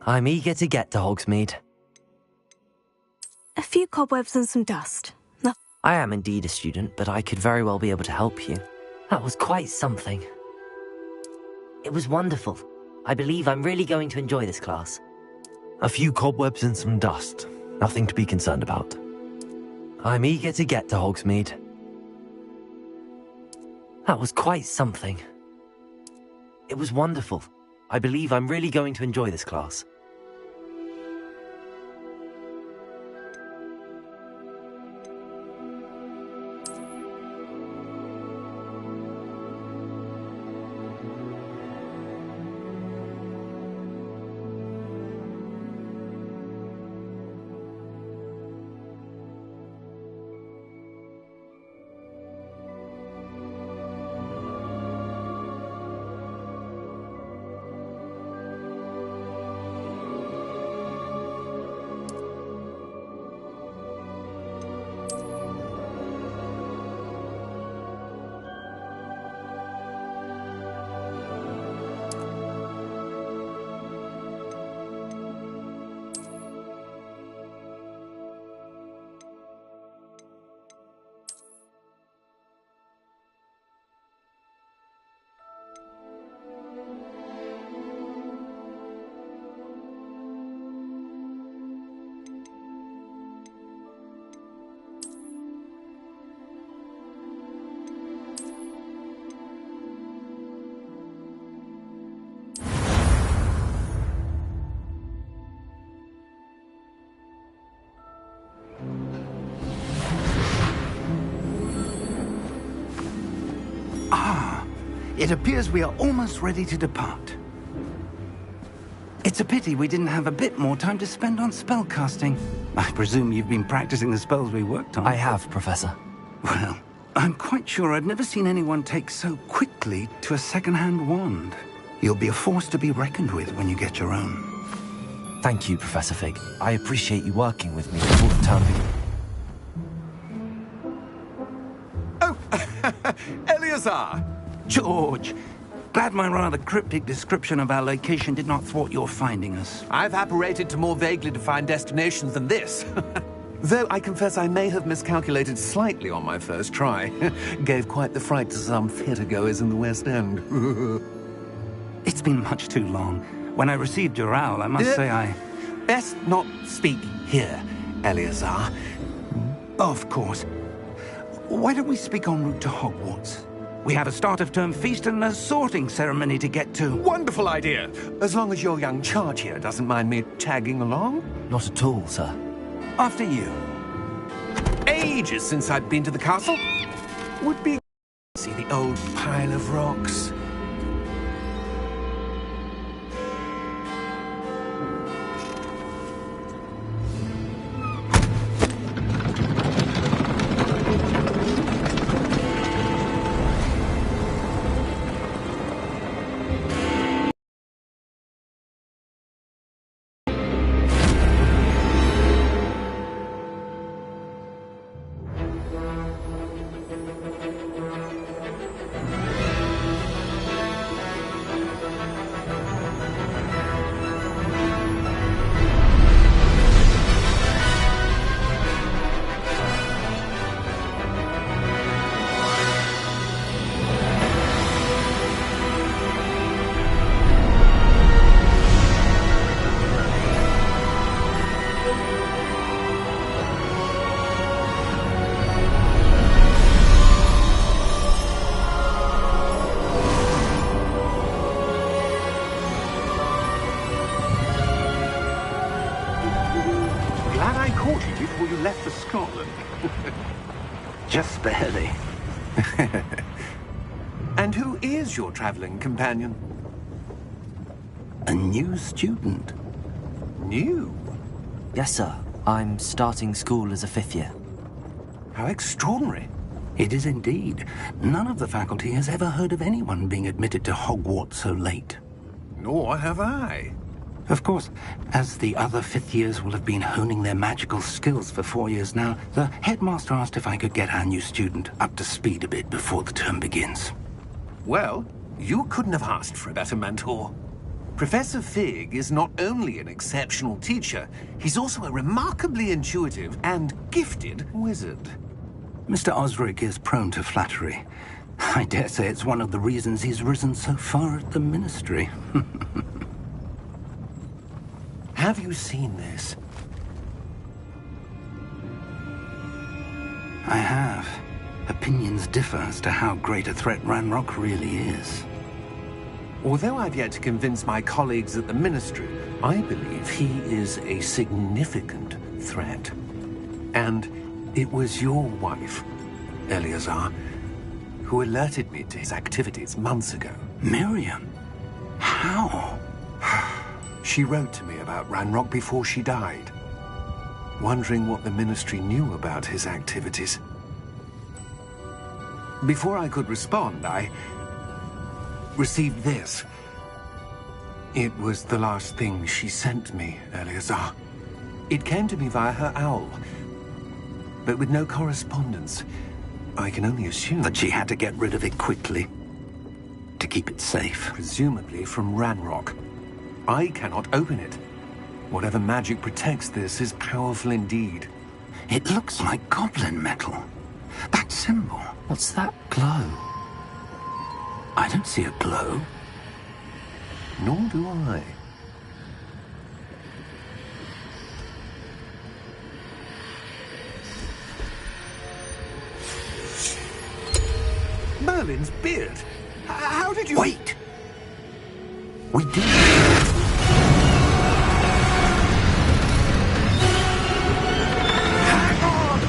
I'm eager to get to Hogsmeade. A few cobwebs and some dust. I am indeed a student, but I could very well be able to help you. That was quite something. It was wonderful. I believe I'm really going to enjoy this class. A few cobwebs and some dust. Nothing to be concerned about. I'm eager to get to Hogsmeade. That was quite something. It was wonderful. I believe I'm really going to enjoy this class. It appears we are almost ready to depart. It's a pity we didn't have a bit more time to spend on spellcasting. I presume you've been practicing the spells we worked on. I have, Professor. Well, I'm quite sure I've never seen anyone take so quickly to a second-hand wand. You'll be a force to be reckoned with when you get your own. Thank you, Professor Fig. I appreciate you working with me before the term begins. Oh, Eleazar! George! Glad my rather cryptic description of our location did not thwart your finding us. I've apparated to more vaguely defined destinations than this. Though I confess I may have miscalculated slightly on my first try. Gave quite the fright to some theatre-goers in the West End. It's been much too long. When I received your owl, I must say I... Best not speak here, Eleazar. Of course. Why don't we speak en route to Hogwarts? We have a start-of-term feast and a sorting ceremony to get to. Wonderful idea! As long as your young charge here doesn't mind me tagging along. Not at all, sir. After you. Ages since I'd been to the castle. Would be see the old pile of rocks. Before you left for Scotland. Just barely. And who is your traveling companion? A new student. New? Yes, sir. I'm starting school as a 5th year. How extraordinary. It is indeed. None of the faculty has ever heard of anyone being admitted to Hogwarts so late. Nor have I. Of course, as the other 5th years will have been honing their magical skills for 4 years now, the headmaster asked if I could get our new student up to speed a bit before the term begins. Well, you couldn't have asked for a better mentor. Professor Fig is not only an exceptional teacher, he's also a remarkably intuitive and gifted wizard. Mr. Osric is prone to flattery. I dare say it's one of the reasons he's risen so far at the Ministry. Have you seen this? I have. Opinions differ as to how great a threat Ranrock really is. Although I've yet to convince my colleagues at the Ministry, I believe he is a significant threat. And it was your wife, Eleazar, who alerted me to his activities months ago. Miriam? How? She wrote to me about Ranrock before she died, wondering what the Ministry knew about his activities. Before I could respond, I received this. It was the last thing she sent me, Eleazar. It came to me via her owl, but with no correspondence. I can only assume That she had to get rid of it quickly, to keep it safe. presumably from Ranrock. I cannot open it. Whatever magic protects this is powerful indeed. It looks like goblin metal. That symbol. What's that glow? I don't see a glow. Nor do I. Merlin's beard. How did you... Wait! We did. Hang on!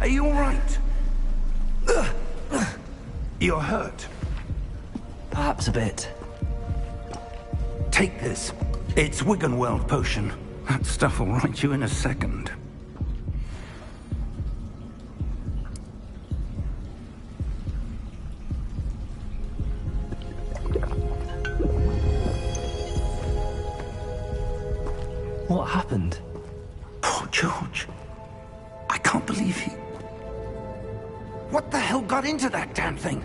Are you all right? You're hurt. Perhaps a bit. Take this. It's Wiggenweld potion. That stuff will right you in a second. What happened? Poor George. I can't believe he... What the hell got into that damn thing?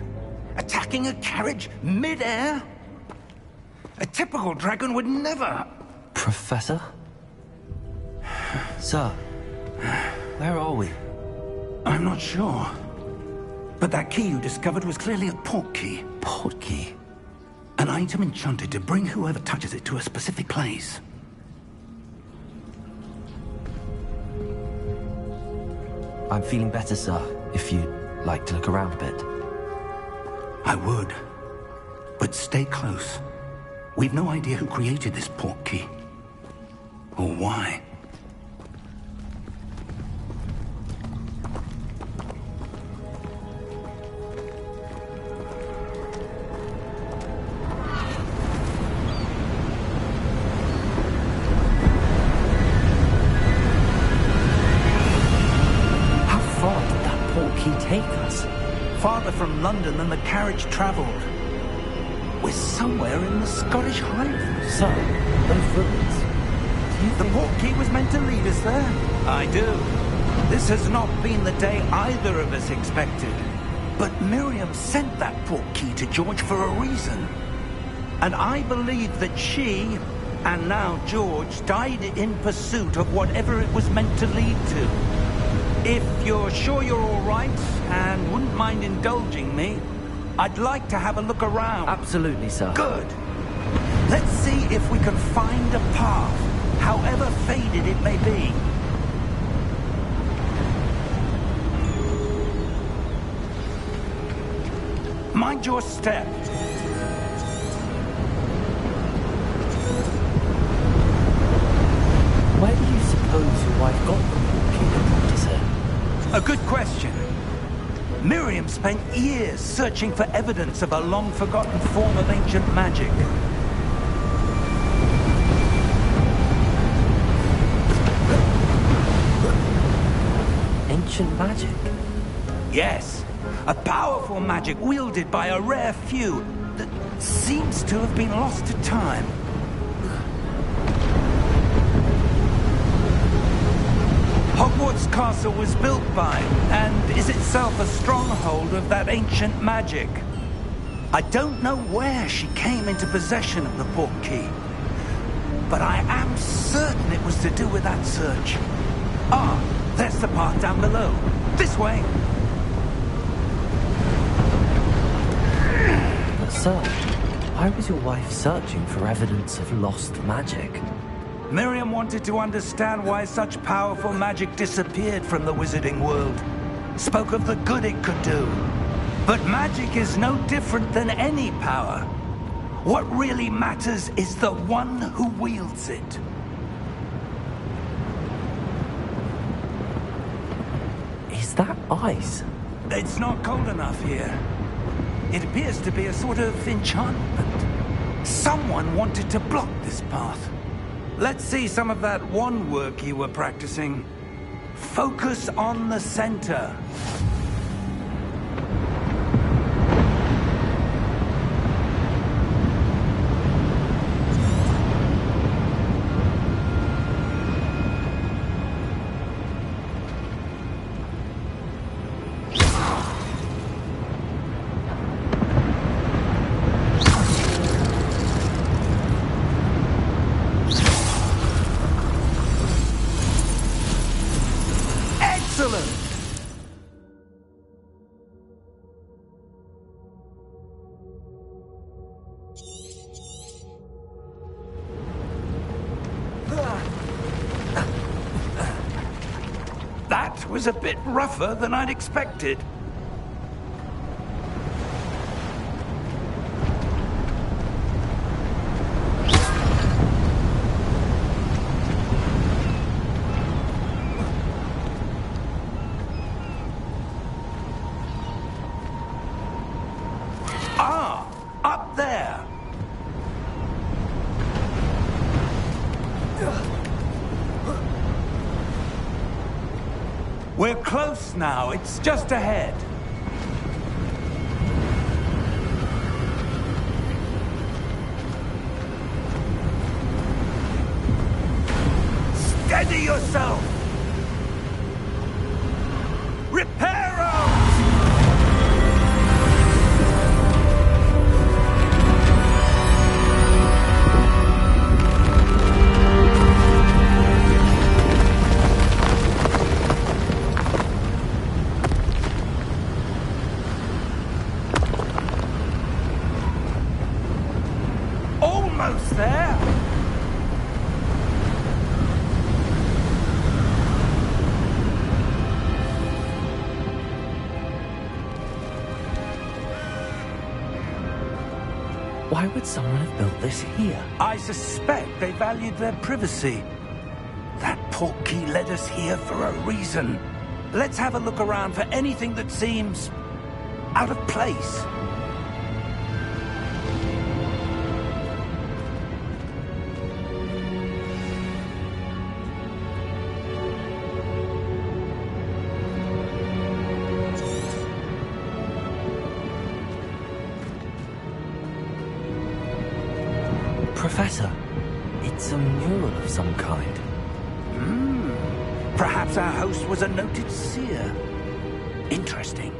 Attacking a carriage mid-air? A typical dragon would never... Professor? Sir, where are we? I'm not sure. But that key you discovered was clearly a port key. Port key? An item enchanted to bring whoever touches it to a specific place. I'm feeling better, sir, if you'd like to look around a bit. I would. But stay close. We've no idea who created this port key. Or why. How far did that port key take us? Farther from London than the carriage traveled. We're somewhere in the Scottish Highlands. Sir, those ruins. Do you The think... port key was meant to lead us there. I do. This has not been the day either of us expected. But Miriam sent that port key to George for a reason. And I believe that she, and now George, died in pursuit of whatever it was meant to lead to. If you're sure you're all right, and wouldn't mind indulging me, I'd like to have a look around. Absolutely, sir. Good. Let's see if we can find a path, however faded it may be. hold your step. Where do you suppose your wife got the portkey to practice it? A good question. Miriam spent years searching for evidence of a long-forgotten form of ancient magic. Ancient magic? Yes, a powerful magic wielded by a rare few that seems to have been lost to time. Hogwarts Castle was built by, and is itself a stronghold of that ancient magic. I don't know where she came into possession of the portkey, but I am certain it was to do with that search. Ah, there's the path down below. This way. But sir, why was your wife searching for evidence of lost magic? Miriam wanted to understand why such powerful magic disappeared from the wizarding world. Spoke of the good it could do. But magic is no different than any power. What really matters is the one who wields it. Is that ice? It's not cold enough here. It appears to be a sort of enchantment. Someone wanted to block this path. Let's see some of that wand work you were practicing. Focus on the center. Excellent! That was a bit rougher than I'd expected. Up there! We're close now. It's just ahead. Steady yourself! Reparo! Almost there! Why would someone have built this here? I suspect they valued their privacy. That portkey led us here for a reason. Let's have a look around for anything that seems out of place. Professor, it's a mural of some kind. Perhaps our host was a noted seer. Interesting.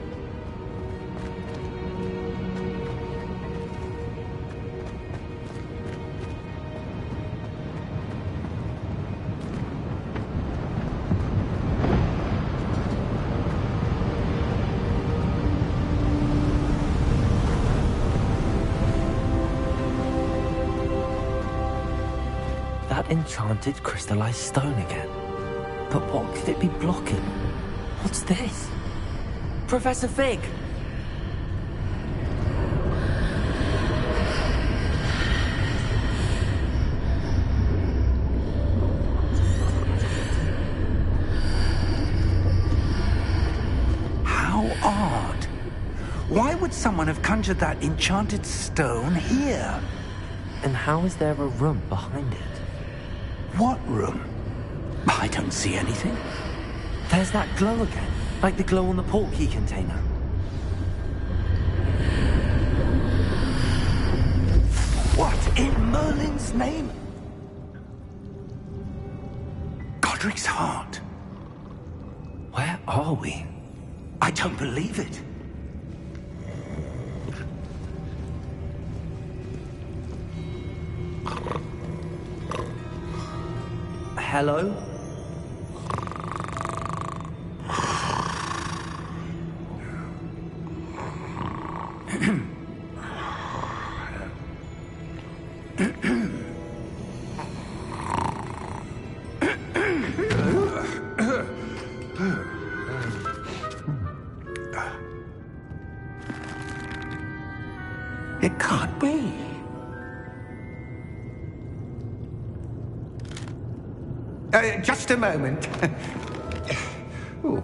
That enchanted crystallized stone again. But what could it be blocking? What's this? Professor Fig! odd. Why would someone have conjured that enchanted stone here? And how is there a room behind it? What room? I don't see anything. There's that glow again, like the glow on the portkey container. What in Merlin's name? Godric's heart. Where are we? I don't believe it. Hello? It can't be. Just a moment. Ooh.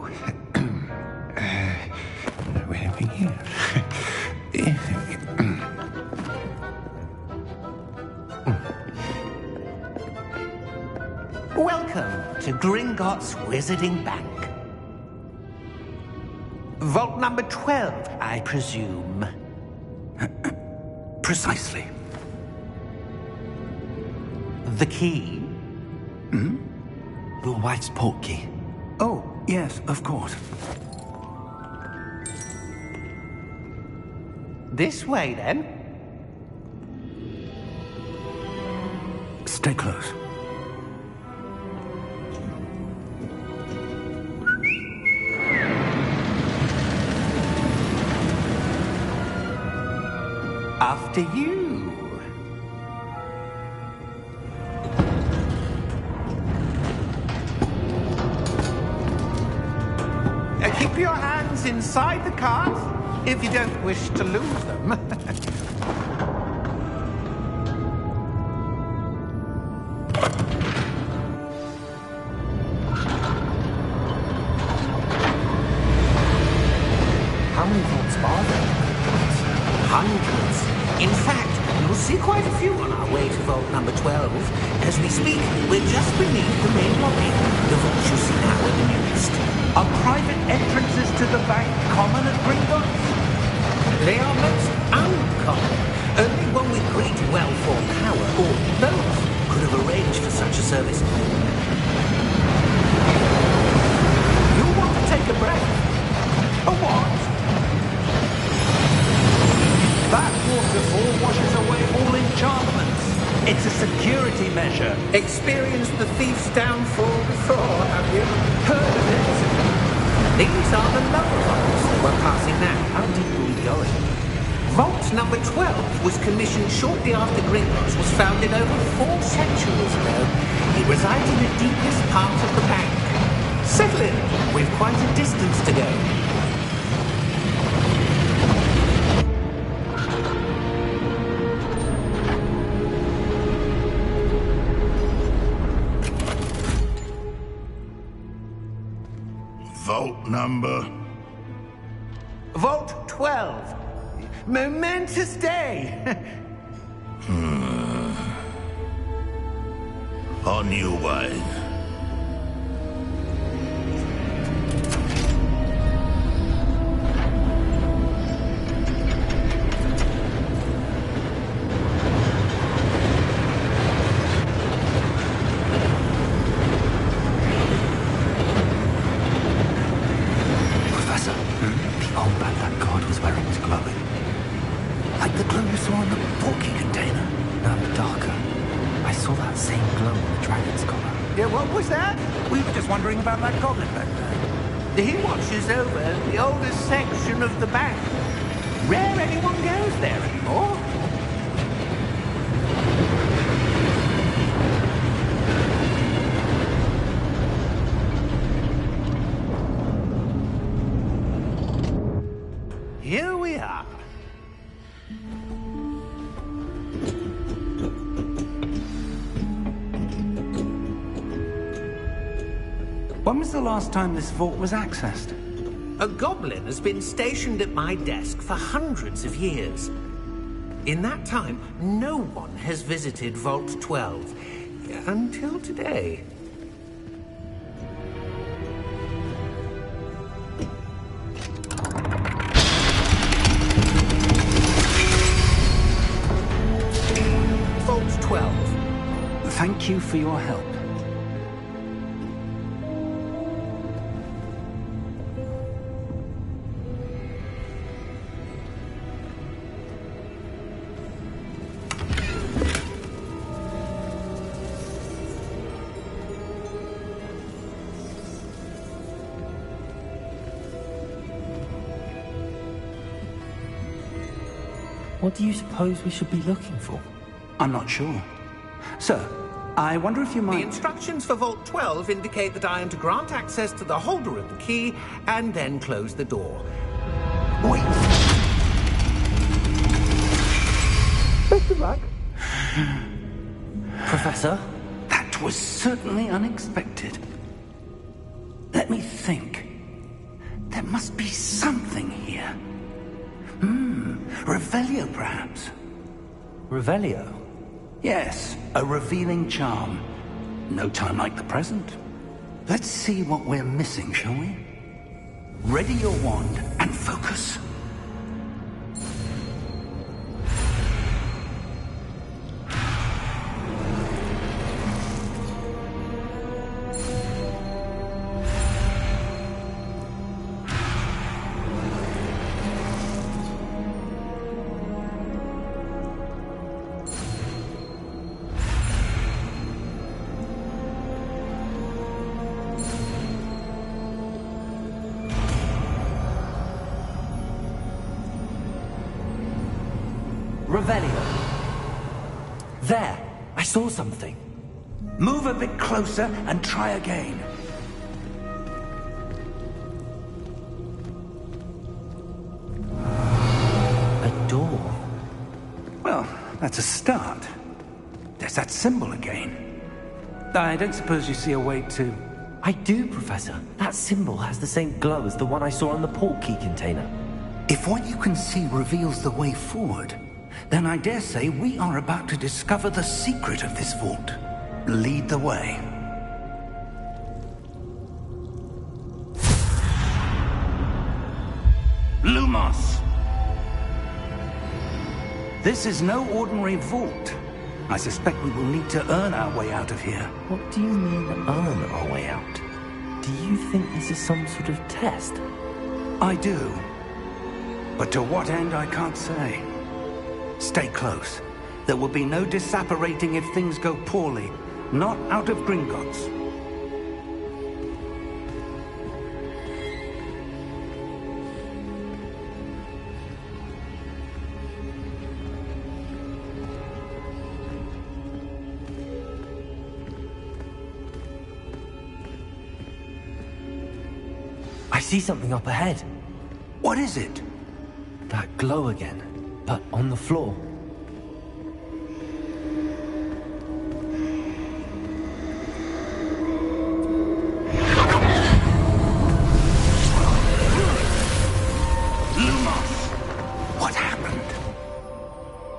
Where are we here? Welcome to Gringotts Wizarding Bank. Vault number 12, I presume. Precisely. The key? Your wife's portkey. Oh, yes, of course. This way, then. Stay close. After you. Keep your hands inside the cart if you don't wish to lose them. How many vaults are there? Hundreds. In fact, you'll see quite a few on our way to vault number 12. As we speak, we're just beneath the main lobby. The vaults you see now are the nearest. Are private entrances to the bank common at Gringotts? They are most uncommon. Only one with great wealth or power, or both, could have arranged for such a service. You want to take a breath? A what? That waterfall washes away all enchantments. It's a security measure. Experienced the thief's downfall before, have you? Heard of it? These are the lower vaults that we're passing now. How deep are we going? Vault number 12 was commissioned shortly after Gringotts was founded over 4 centuries ago. It resides in the deepest part of the bank. Settle in. We've quite a distance to go. Vault number? Vault 12. Momentous day. On your way. Wondering about that goblin back there. He watches over the oldest section of the bank. Rare anyone goes there anymore. Here we are. When was the last time this vault was accessed? A goblin has been stationed at my desk for hundreds of years. In that time, no one has visited Vault 12. Until today. Vault 12. Thank you for your help. What do you suppose we should be looking for? I'm not sure. Sir, I wonder if you The might... instructions for Vault 12 indicate that I am to grant access to the holder of the key and then close the door. Wait! Best of luck. Professor? That was certainly unexpected. Let me think. There must be something here. Revelio, perhaps? Revelio? Yes, a revealing charm. No time like the present. Let's see what we're missing, shall we? Ready your wand and focus. Revelio. There! I saw something. Move a bit closer and try again. A door. Well, that's a start. There's that symbol again. I don't suppose you see a way to... I do, Professor. That symbol has the same glow as the one I saw on the port key container. If what you can see reveals the way forward, then I dare say we are about to discover the secret of this vault. Lead the way. Lumos! This is no ordinary vault. I suspect we will need to earn our way out of here. What do you mean, earn our way out? Do you think this is some sort of test? I do. But to what end, I can't say. Stay close. There will be no disapparating if things go poorly. Not out of Gringotts. I see something up ahead. What is it? That glow again, but on the floor. Lumos! What happened?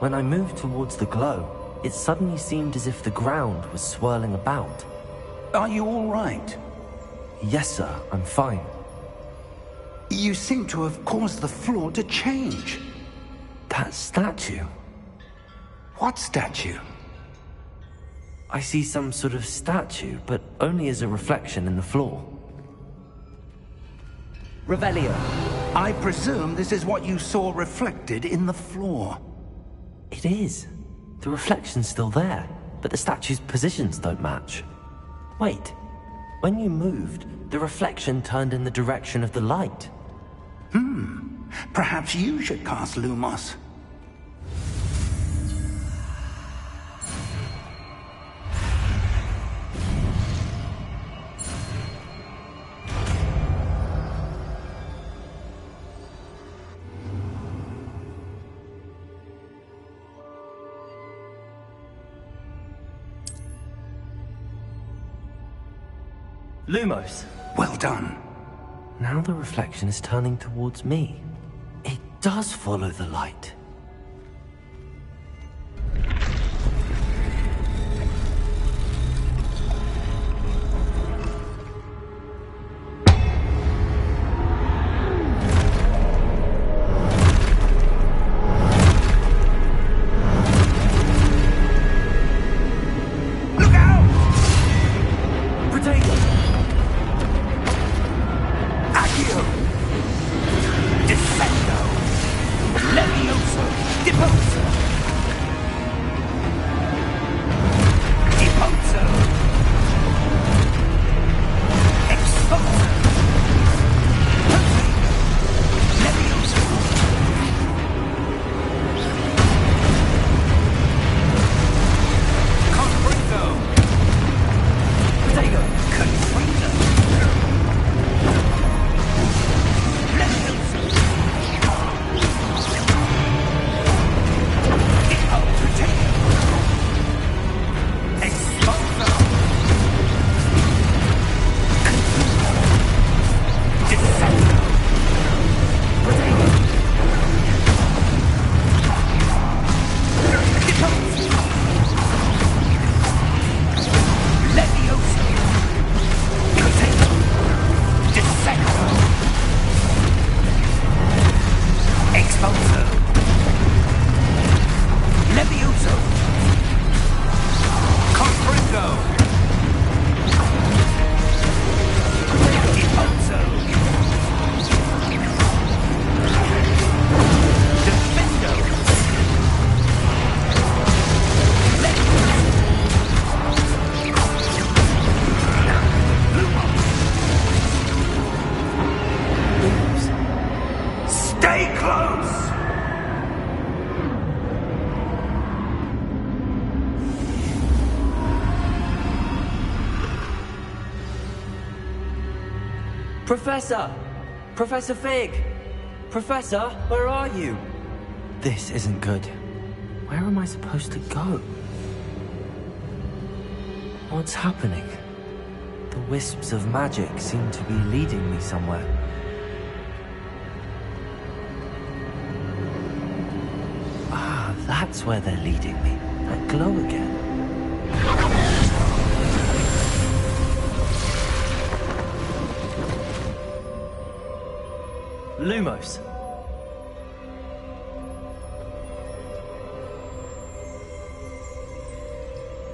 When I moved towards the glow, it suddenly seemed as if the ground was swirling about. Are you all right? Yes, sir, I'm fine. You seem to have caused the floor to change. That statue. What statue? I see some sort of statue, but only as a reflection in the floor. Revelio. I presume this is what you saw reflected in the floor. It is. The reflection's still there, but the statue's positions don't match. Wait. When you moved, the reflection turned in the direction of the light. Perhaps you should cast Lumos. Lumos. Well done. Now the reflection is turning towards me. It does follow the light. Professor! Professor Fig! Professor, where are you? This isn't good. Where am I supposed to go? What's happening? The wisps of magic seem to be leading me somewhere. Ah, that's where they're leading me. That glow again. Lumos.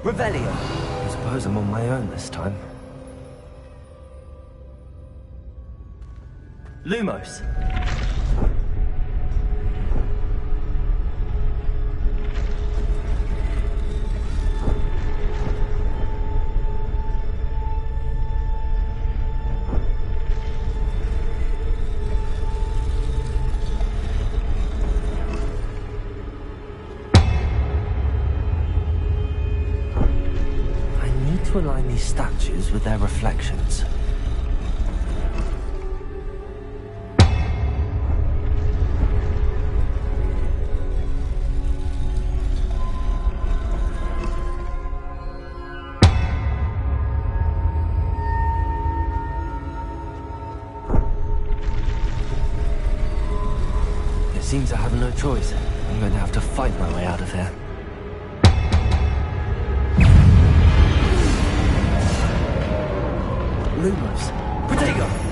Revelio. I suppose I'm on my own this time. Lumos. To align these statues with their reflections. It seems I have no choice. I'm going to have to fight my way out of here. Lumos. Protego!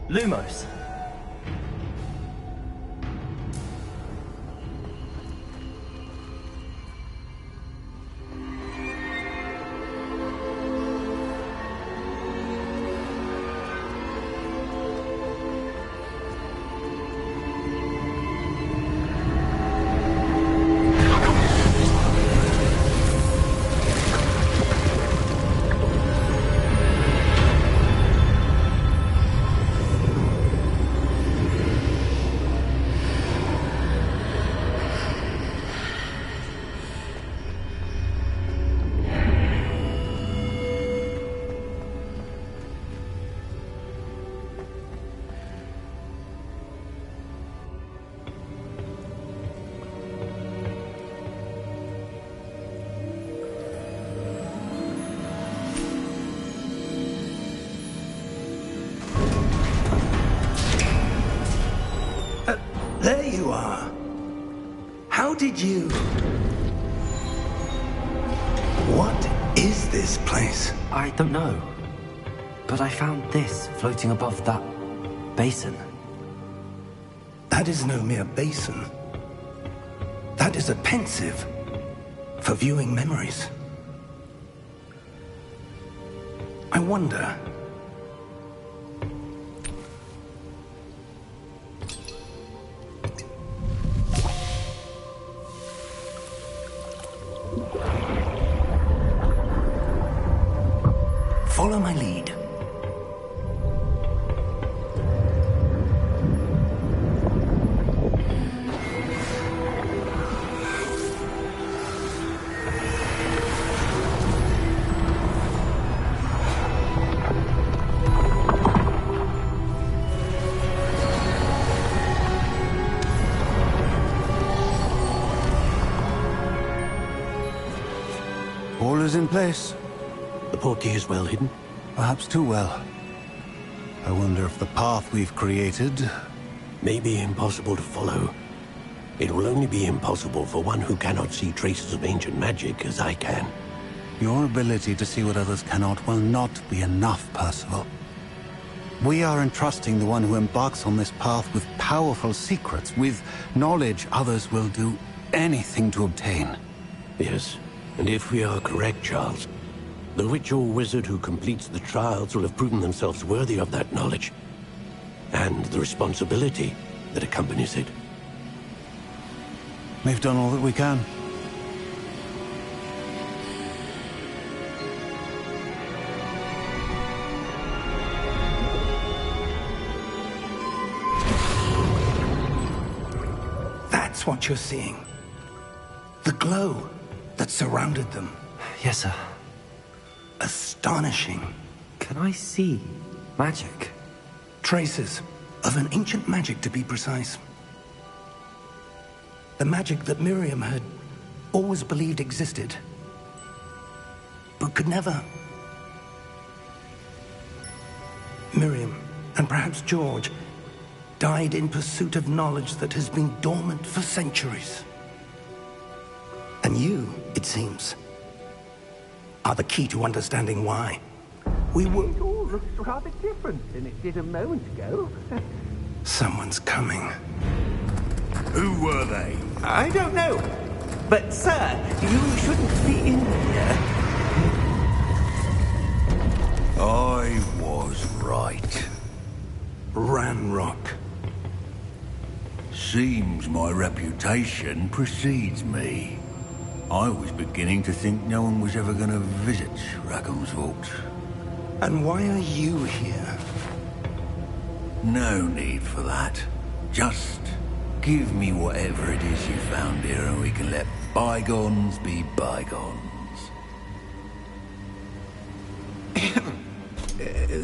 Lumos. There you are. How did you... What is this place? I don't know. But I found this floating above that basin. That is no mere basin. That is a pensive for viewing memories. I wonder... Follow my lead. All is in place. The portkey is well hidden. Perhaps too well. I wonder if the path we've created... May be impossible to follow. It will only be impossible for one who cannot see traces of ancient magic as I can. Your ability to see what others cannot will not be enough, Percival. We are entrusting the one who embarks on this path with powerful secrets, with knowledge others will do anything to obtain. Yes, and if we are correct, Charles, the witch or wizard who completes the trials will have proven themselves worthy of that knowledge, and the responsibility that accompanies it. We've done all that we can. That's what you're seeing. The glow that surrounded them. Yes, sir. Astonishing. Can I see magic? Traces of an ancient magic, to be precise. The magic that Miriam had always believed existed, but could never. Miriam, and perhaps George, died in pursuit of knowledge that has been dormant for centuries. And you, it seems, are the key to understanding why. We were... It all looks rather different than it did a moment ago. Someone's coming. Who were they? I don't know. But, sir, you shouldn't be in here. I was right. Ranrock. Seems my reputation precedes me. I was beginning to think no one was ever going to visit Rackham's Vault. And why are you here? No need for that. Just give me whatever it is you found here and we can let bygones be bygones.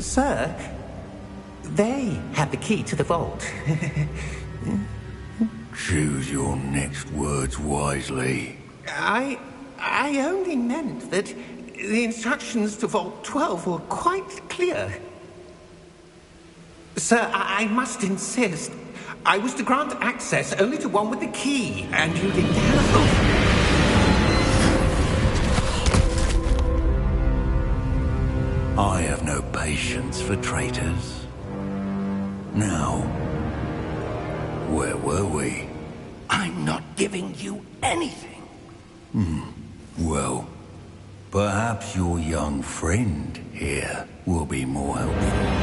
Sir, they have the key to the vault. Choose your next words wisely. I only meant that the instructions to Vault 12 were quite clear. Sir, I must insist. I was to grant access only to one with the key, and you didn't have... I have no patience for traitors. Now, where were we? I'm not giving you anything. Well, perhaps your young friend here will be more helpful.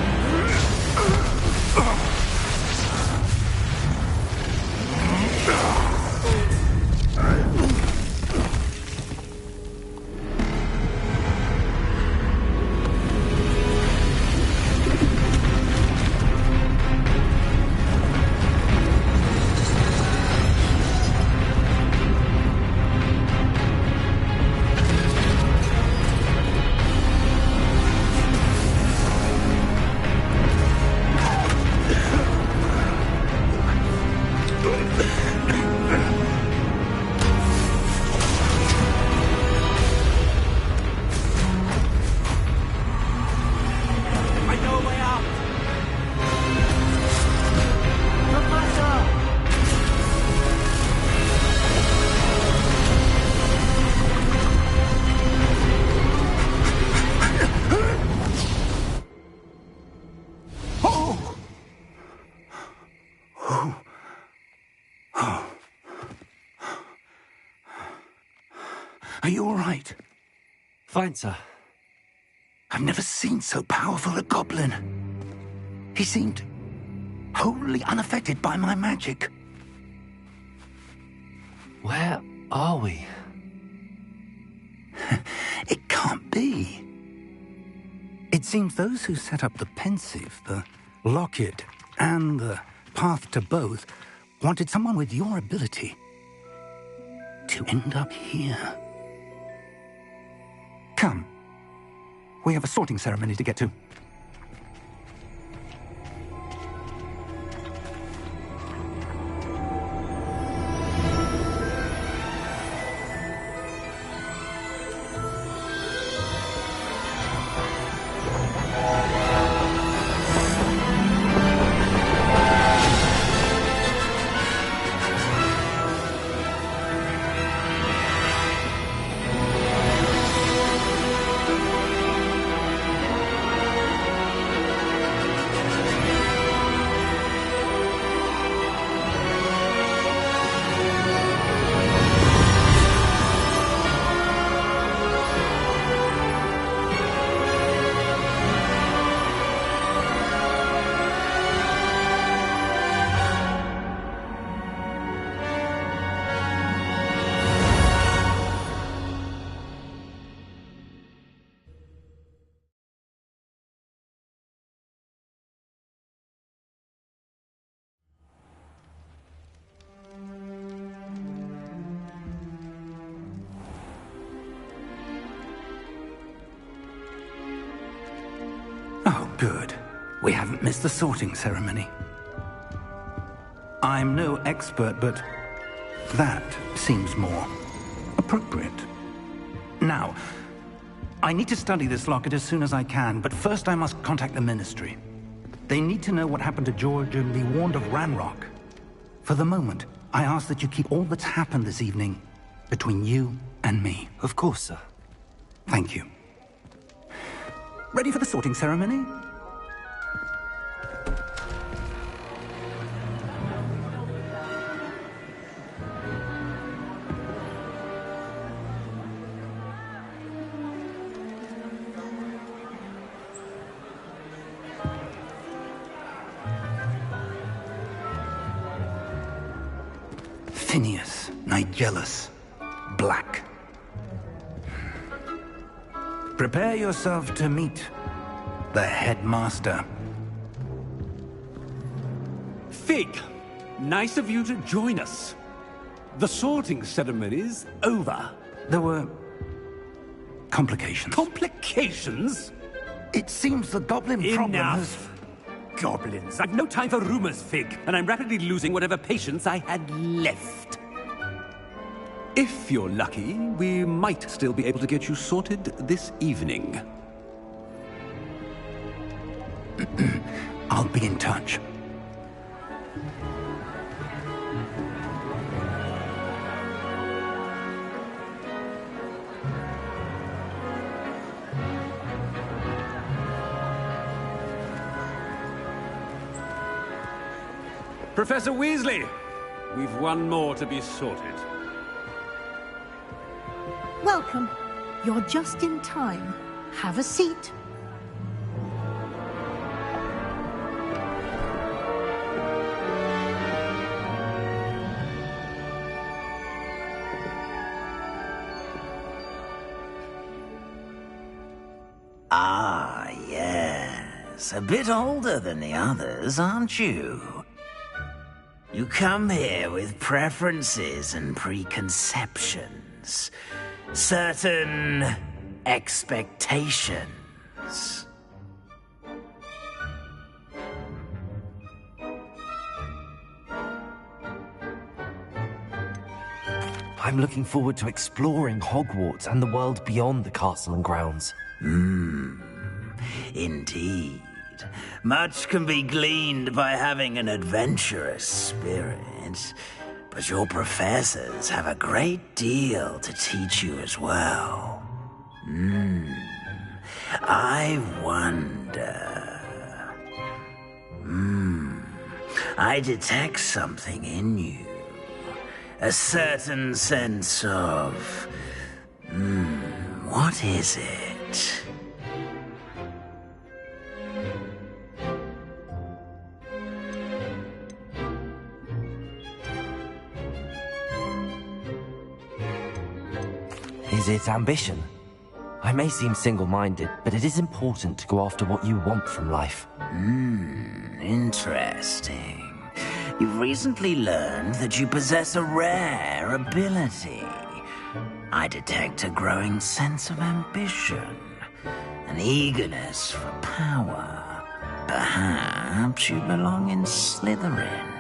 Are you all right? Fine, sir. I've never seen so powerful a goblin. He seemed wholly unaffected by my magic. Where are we? It can't be. It seems those who set up the pensive, the locket, and the path to both wanted someone with your ability to end up here. Come. We have a sorting ceremony to get to. Oh, good. We haven't missed the sorting ceremony. I'm no expert, but that seems more appropriate. Now, I need to study this locket as soon as I can, but first I must contact the Ministry. They need to know what happened to George and be warned of Ranrock. For the moment, I ask that you keep all that's happened this evening between you and me. Of course, sir. Thank you. Ready for the sorting ceremony? Phineas, Nigellus, Black. Prepare yourself to meet the headmaster. Fig, nice of you to join us. The sorting ceremony's over. There were complications. Complications? It seems the goblin problem has... Enough! Goblins. I've no time for rumors, Fig, and I'm rapidly losing whatever patience I had left. If you're lucky, we might still be able to get you sorted this evening. I'll be in touch. Professor Weasley! We've one more to be sorted. Welcome. You're just in time. Have a seat. Ah, yes. A bit older than the others, aren't you? You come here with preferences and preconceptions. Certain expectations. I'm looking forward to exploring Hogwarts and the world beyond the castle and grounds. Indeed. Much can be gleaned by having an adventurous spirit, but your professors have a great deal to teach you as well. I wonder... I detect something in you. A certain sense of... what is it? Is it ambition? I may seem single-minded, but it is important to go after what you want from life. Interesting. You've recently learned that you possess a rare ability. I detect a growing sense of ambition, an eagerness for power. Perhaps you belong in Slytherin.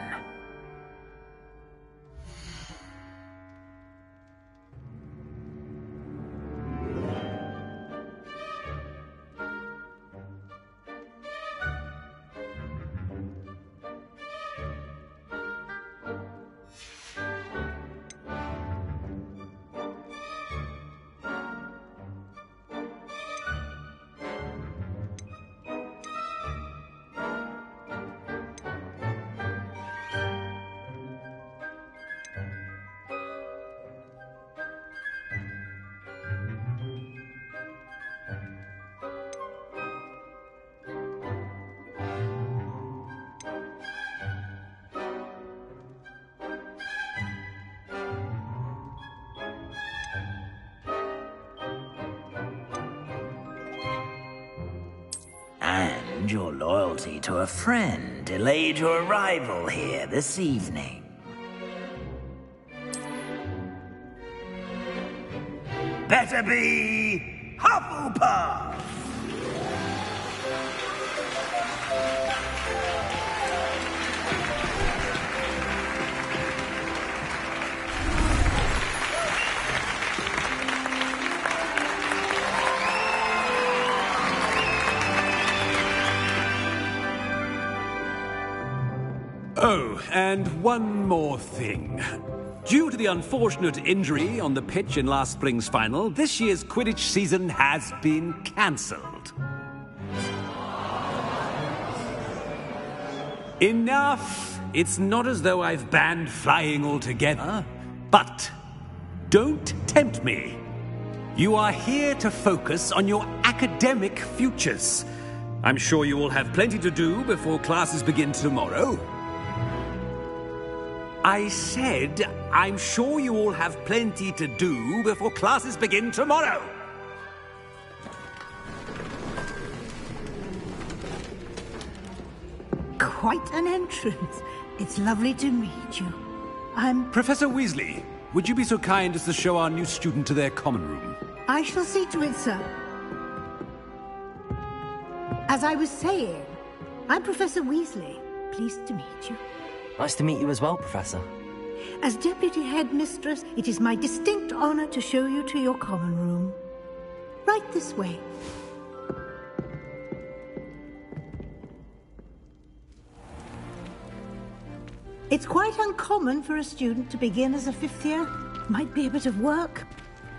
And your loyalty to a friend delayed your arrival here this evening. Better be Hufflepuff! Oh, and one more thing. Due to the unfortunate injury on the pitch in last spring's final, this year's Quidditch season has been cancelled. Enough! It's not as though I've banned flying altogether. But don't tempt me. You are here to focus on your academic futures. I'm sure you will have plenty to do before classes begin tomorrow. I said, I'm sure you all have plenty to do before classes begin tomorrow. Quite an entrance. It's lovely to meet you. I'm... Professor Weasley, would you be so kind as to show our new student to their common room? I shall see to it, sir. As I was saying, I'm Professor Weasley. Pleased to meet you. Nice to meet you as well, Professor. As Deputy Headmistress, it is my distinct honor to show you to your common room. Right this way. It's quite uncommon for a student to begin as a fifth year. Might be a bit of work,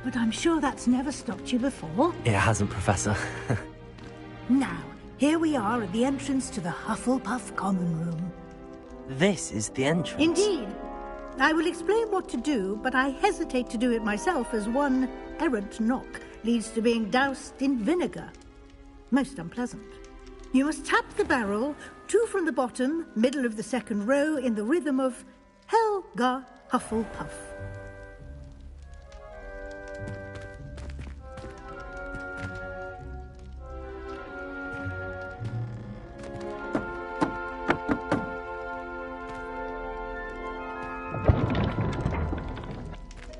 but I'm sure that's never stopped you before. It hasn't, Professor. Now, here we are at the entrance to the Hufflepuff Common Room. This is the entrance. Indeed. I will explain what to do, but I hesitate to do it myself as one errant knock leads to being doused in vinegar. Most unpleasant. You must tap the barrel, 2 from the bottom, middle of the second row, in the rhythm of Helga Hufflepuff.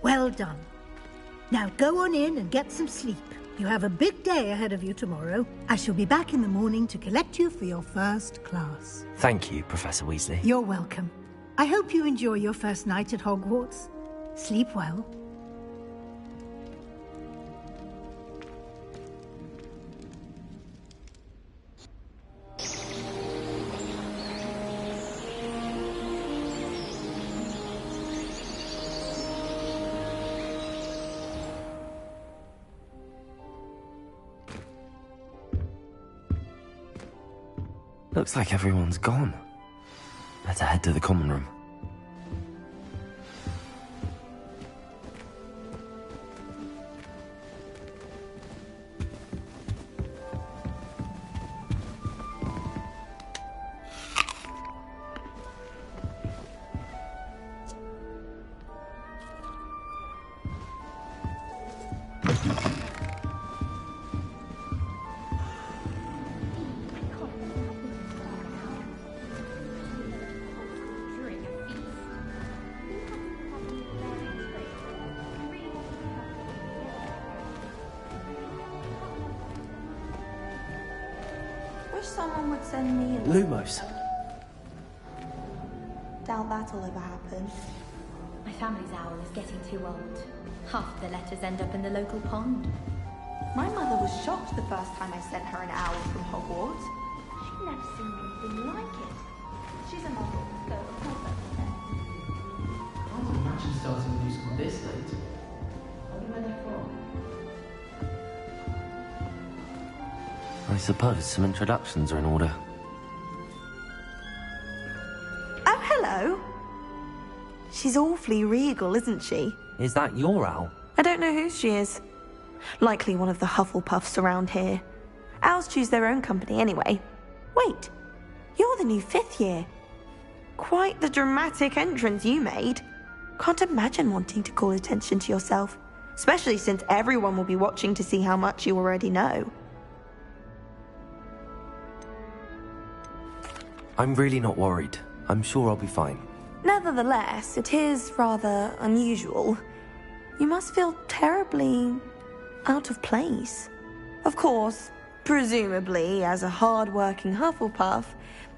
Well done. Now go on in and get some sleep. You have a big day ahead of you tomorrow. I shall be back in the morning to collect you for your first class. Thank you, Professor Weasley. You're welcome. I hope you enjoy your first night at Hogwarts. Sleep well. Looks like everyone's gone. Better head to the common room. Wish someone would send me a... Lumos. Doubt that'll ever happen. My family's owl is getting too old. Half the letters end up in the local pond. My mother was shocked the first time I sent her an owl from Hogwarts. She'd never seen anything like it. She's a model, so of course that's okay. Can't imagine starting new school this late. I wonder where they're from. I suppose some introductions are in order. Oh, hello. She's awfully regal, isn't she? Is that your owl? I don't know who she is. Likely one of the Hufflepuffs around here. Owls choose their own company anyway. Wait, you're the new 5th year. Quite the dramatic entrance you made. Can't imagine wanting to call attention to yourself, especially since everyone will be watching to see how much you already know. I'm really not worried. I'm sure I'll be fine. Nevertheless, it is rather unusual. You must feel terribly out of place. Of course, presumably, as a hard-working Hufflepuff,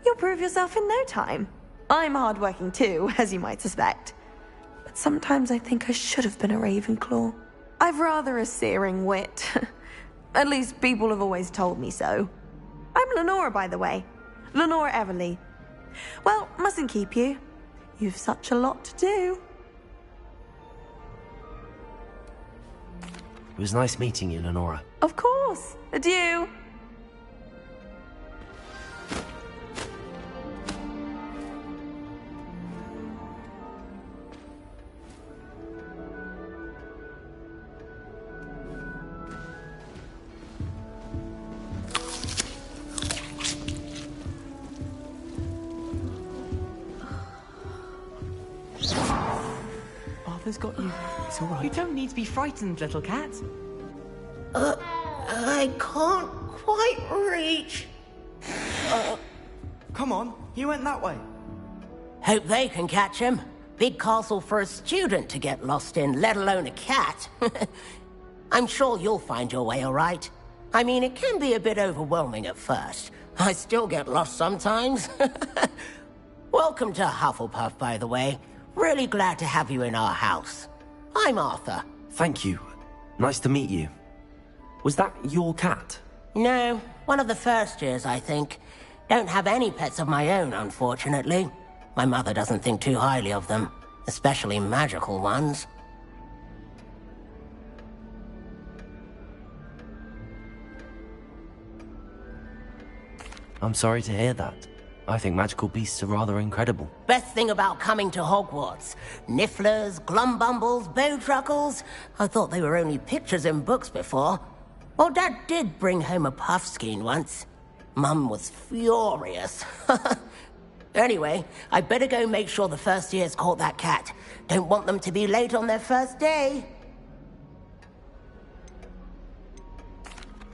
you'll prove yourself in no time. I'm hard-working too, as you might suspect. But sometimes I think I should have been a Ravenclaw. I've rather a searing wit. At least people have always told me so. I'm Lenora, by the way. Lenora Everly. Well, mustn't keep you. You've such a lot to do. It was nice meeting you, Lenora. Of course. Adieu. Arthur's got you. It's all right. You don't need to be frightened, little cat. I can't quite reach. Come on, you went that way. Hope they can catch him. Big castle for a student to get lost in, let alone a cat. I'm sure you'll find your way all right. I mean, it can be a bit overwhelming at first. I still get lost sometimes. Welcome to Hufflepuff, by the way. Really glad to have you in our house. I'm Arthur. Thank you. Nice to meet you. Was that your cat? No, one of the first years, I think. Don't have any pets of my own, unfortunately. My mother doesn't think too highly of them, especially magical ones. I'm sorry to hear that. I think magical beasts are rather incredible. Best thing about coming to Hogwarts. Nifflers, glumbumbles, bowtruckles. I thought they were only pictures in books before. Well, Dad did bring home a puffskein once. Mum was furious. Anyway, I better go make sure the first years caught that cat. Don't want them to be late on their first day.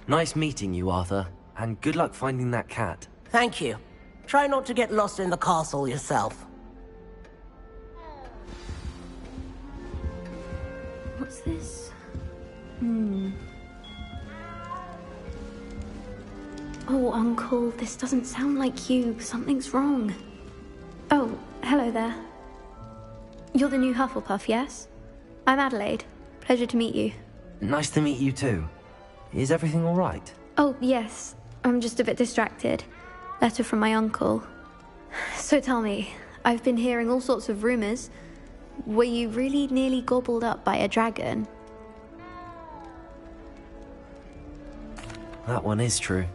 Nice meeting you, Arthur. And good luck finding that cat. Thank you. Try not to get lost in the castle yourself. What's this? Oh, Uncle, this doesn't sound like you. Something's wrong. Oh, hello there. You're the new Hufflepuff, yes? I'm Adelaide. Pleasure to meet you. Nice to meet you too. Is everything all right? Oh, yes. I'm just a bit distracted. Letter from my uncle. So tell me, I've been hearing all sorts of rumors. Were you really nearly gobbled up by a dragon? That one is true.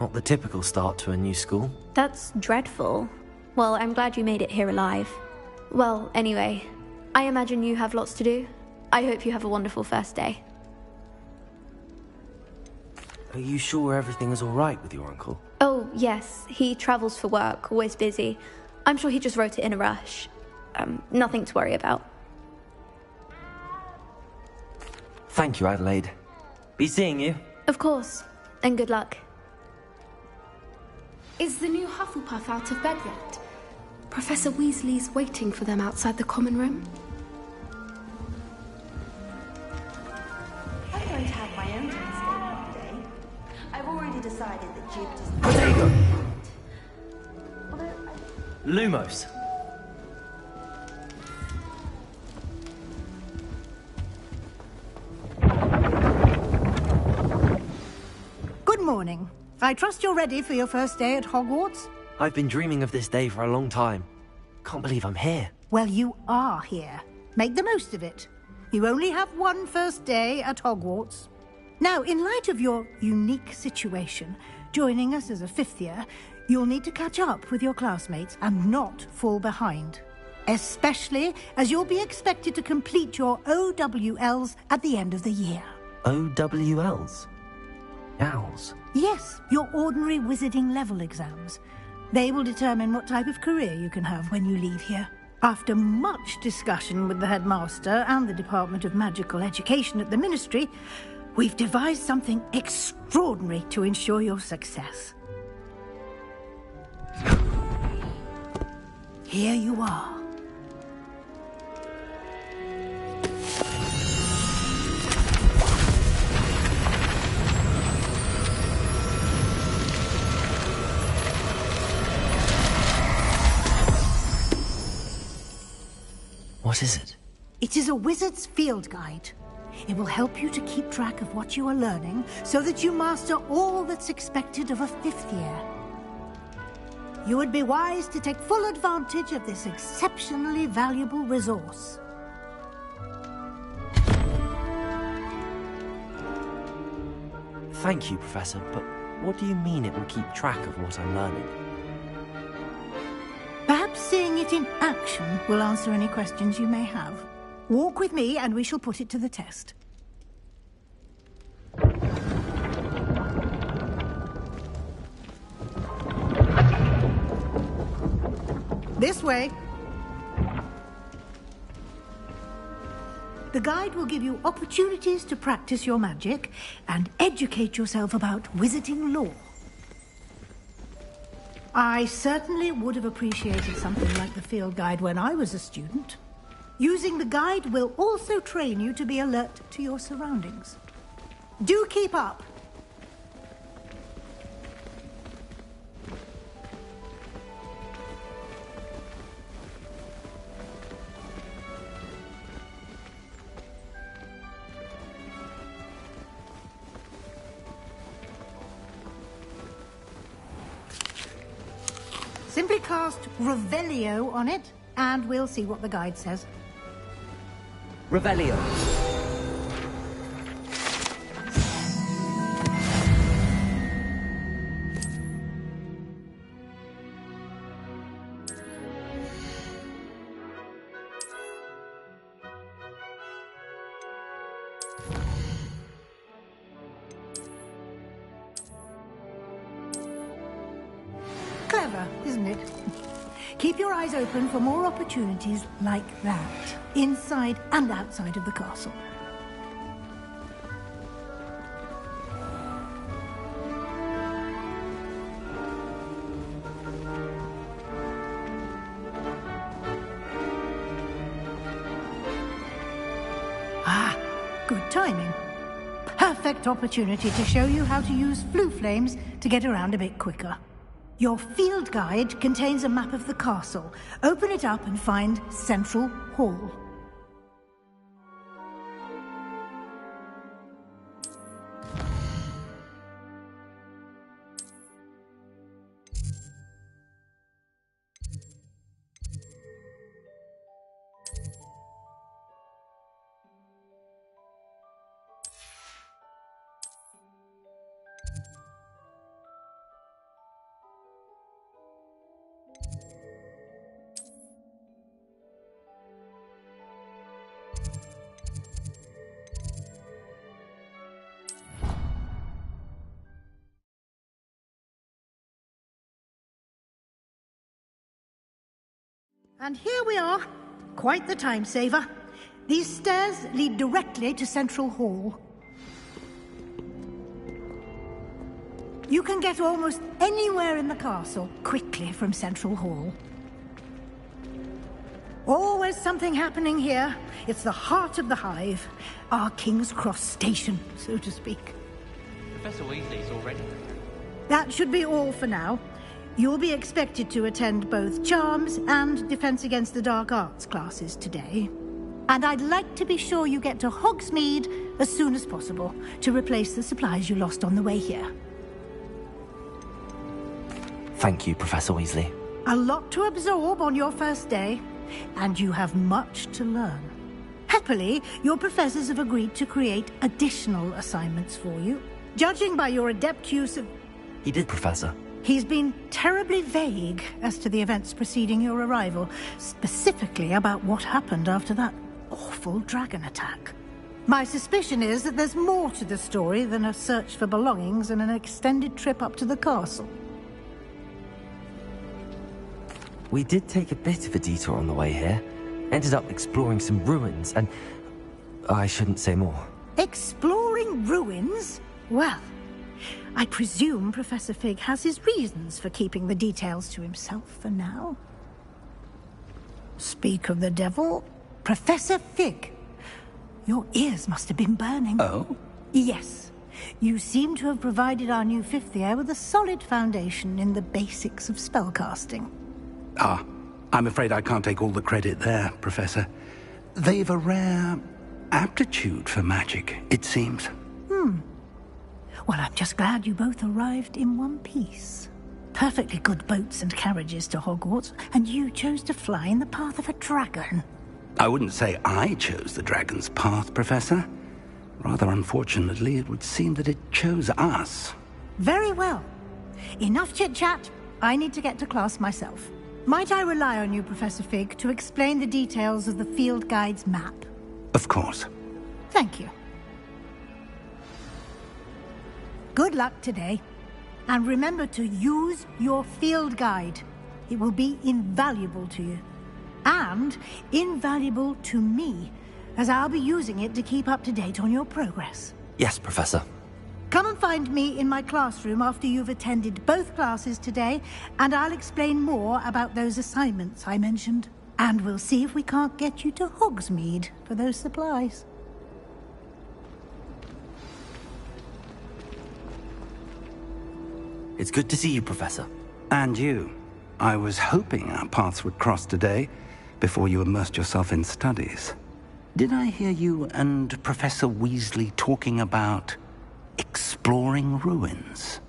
Not the typical start to a new school. That's dreadful. Well, I'm glad you made it here alive. Well, anyway, I imagine you have lots to do. I hope you have a wonderful first day. Are you sure everything is all right with your uncle? Oh, yes. He travels for work, always busy. I'm sure he just wrote it in a rush. Nothing to worry about. Thank you, Adelaide. Be seeing you. Of course. And good luck. Is the new Hufflepuff out of bed yet? Professor Weasley's waiting for them outside the common room. I'm going to have my own Wednesday today. I've already decided that Jupiter's... Potato! Lumos. Good morning. I trust you're ready for your first day at Hogwarts? I've been dreaming of this day for a long time. Can't believe I'm here. Well, you are here. Make the most of it. You only have one first day at Hogwarts. Now, in light of your unique situation, joining us as a fifth year, you'll need to catch up with your classmates and not fall behind. Especially as you'll be expected to complete your OWLs at the end of the year. OWLs? Owls? Yes, your ordinary wizarding level exams. They will determine what type of career you can have when you leave here. After much discussion with the headmaster and the Department of Magical Education at the Ministry, we've devised something extraordinary to ensure your success. Here you are. What is it? It is a wizard's field guide. It will help you to keep track of what you are learning so that you master all that's expected of a fifth year. You would be wise to take full advantage of this exceptionally valuable resource. Thank you, Professor, but what do you mean it will keep track of what I'm learning? Perhaps seeing it in action will answer any questions you may have. Walk with me and we shall put it to the test. This way. The guide will give you opportunities to practice your magic and educate yourself about wizarding lore. I certainly would have appreciated something like the field guide when I was a student. Using the guide will also train you to be alert to your surroundings. Do keep up. Simply cast Revelio on it, and we'll see what the guide says. Revelio. clever, isn't it? Keep your eyes open for more opportunities like that, inside and outside of the castle. Ah, good timing. Perfect opportunity to show you how to use flue flames to get around a bit quicker. Your field guide contains a map of the castle. Open it up and find Central Hall. And here we are. Quite the time saver. These stairs lead directly to Central Hall. You can get almost anywhere in the castle quickly from Central Hall. Always something happening here. It's the heart of the Hive. Our King's Cross station, so to speak. Professor Weasley's already. That should be all for now. You'll be expected to attend both Charms and Defense Against the Dark Arts classes today. And I'd like to be sure you get to Hogsmeade as soon as possible to replace the supplies you lost on the way here. Thank you, Professor Weasley. A lot to absorb on your first day, and you have much to learn. Happily, your professors have agreed to create additional assignments for you. Judging by your adept use of... He did, Professor. He's been terribly vague as to the events preceding your arrival, specifically about what happened after that awful dragon attack. My suspicion is that there's more to the story than a search for belongings and an extended trip up to the castle. We did take a bit of a detour on the way here. Ended up exploring some ruins and... I shouldn't say more. Exploring ruins? Well, I presume Professor Fig has his reasons for keeping the details to himself for now. Speak of the devil, Professor Fig. Your ears must have been burning. Oh? Yes. You seem to have provided our new fifth year with a solid foundation in the basics of spellcasting. Ah, I'm afraid I can't take all the credit there, Professor. They've a rare aptitude for magic, it seems. Well, I'm just glad you both arrived in one piece. Perfectly good boats and carriages to Hogwarts, and you chose to fly in the path of a dragon. I wouldn't say I chose the dragon's path, Professor. Rather unfortunately, it would seem that it chose us. Very well. Enough chit-chat. I need to get to class myself. Might I rely on you, Professor Fig, to explain the details of the field guide's map? Of course. Thank you. Good luck today. And remember to use your field guide. It will be invaluable to you. And invaluable to me, as I'll be using it to keep up to date on your progress. Yes, Professor. Come and find me in my classroom after you've attended both classes today, and I'll explain more about those assignments I mentioned. And we'll see if we can't get you to Hogsmeade for those supplies. It's good to see you, Professor. And you. I was hoping our paths would cross today, before you immersed yourself in studies. Did I hear you and Professor Weasley talking about exploring ruins?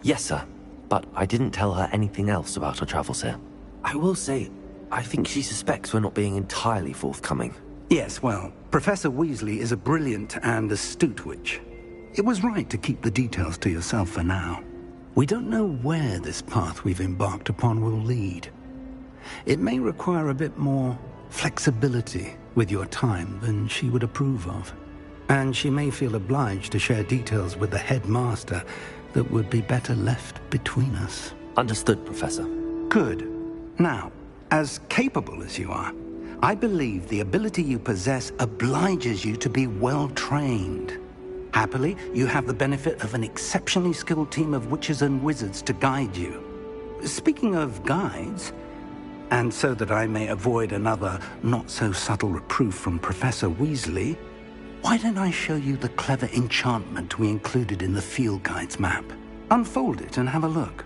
Yes, sir. But I didn't tell her anything else about our travels here. I will say, I think she suspects we're not being entirely forthcoming. Yes, well, Professor Weasley is a brilliant and astute witch. It was right to keep the details to yourself for now. We don't know where this path we've embarked upon will lead. It may require a bit more flexibility with your time than she would approve of. And she may feel obliged to share details with the headmaster that would be better left between us. Understood, Professor. Good. Now, as capable as you are, I believe the ability you possess obliges you to be well trained. Happily, you have the benefit of an exceptionally skilled team of witches and wizards to guide you. Speaking of guides, and so that I may avoid another not-so-subtle reproof from Professor Weasley, why don't I show you the clever enchantment we included in the field guide's map? Unfold it and have a look.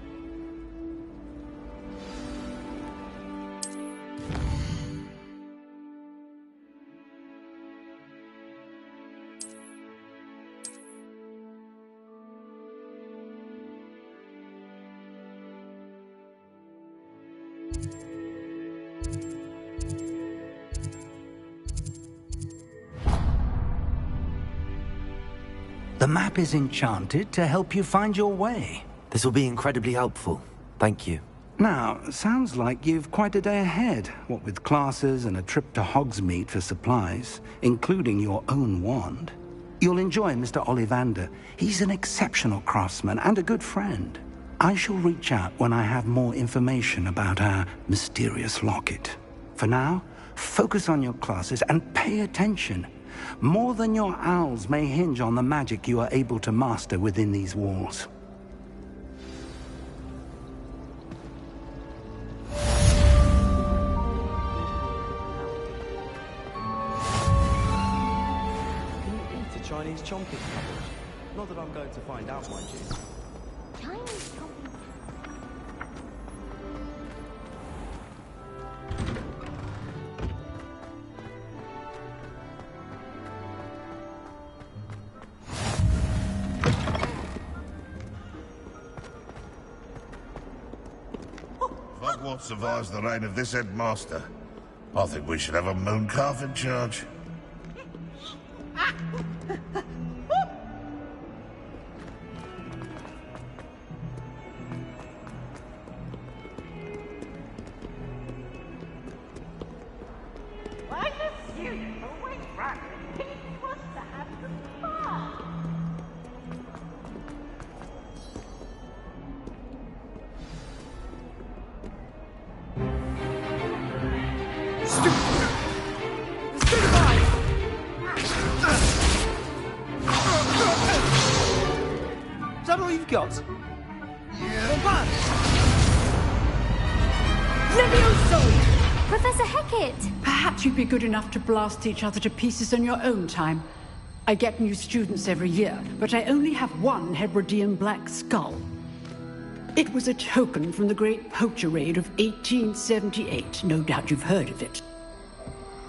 The map is enchanted to help you find your way. This will be incredibly helpful. Thank you. Now, sounds like you've quite a day ahead, what with classes and a trip to Hogsmeade for supplies, including your own wand. You'll enjoy Mr. Ollivander. He's an exceptional craftsman and a good friend. I shall reach out when I have more information about our mysterious locket. For now, focus on your classes and pay attention. More than your owls may hinge on the magic you are able to master within these walls. Can you eat a Chinese chomping cabbage? Not that I'm going to find out, mind you. Chinese chomping. Hogwarts survives the reign of this headmaster. I think we should have a mooncalf in charge. Why the student always run when he wants to have the fun? Is that all you've got? Yeah. Levioso! Professor Hecat! Perhaps you'd be good enough to blast each other to pieces in your own time. I get new students every year, but I only have one Hebridean black skull. It was a token from the Great Poacher Raid of 1878. No doubt you've heard of it.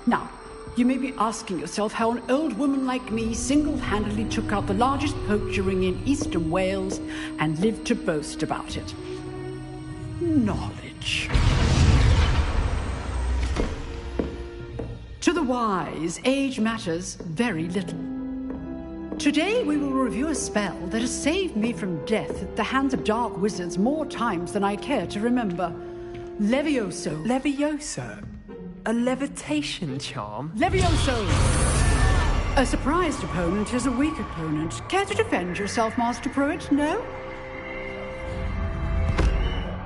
Now, you may be asking yourself how an old woman like me single-handedly took out the largest poacher ring in eastern Wales and lived to boast about it. Knowledge. To the wise, age matters very little. Today we will review a spell that has saved me from death at the hands of dark wizards more times than I care to remember. Levioso. Levioso? A levitation charm? Levioso! A surprised opponent is a weak opponent. Care to defend yourself, Master Pruitt? No?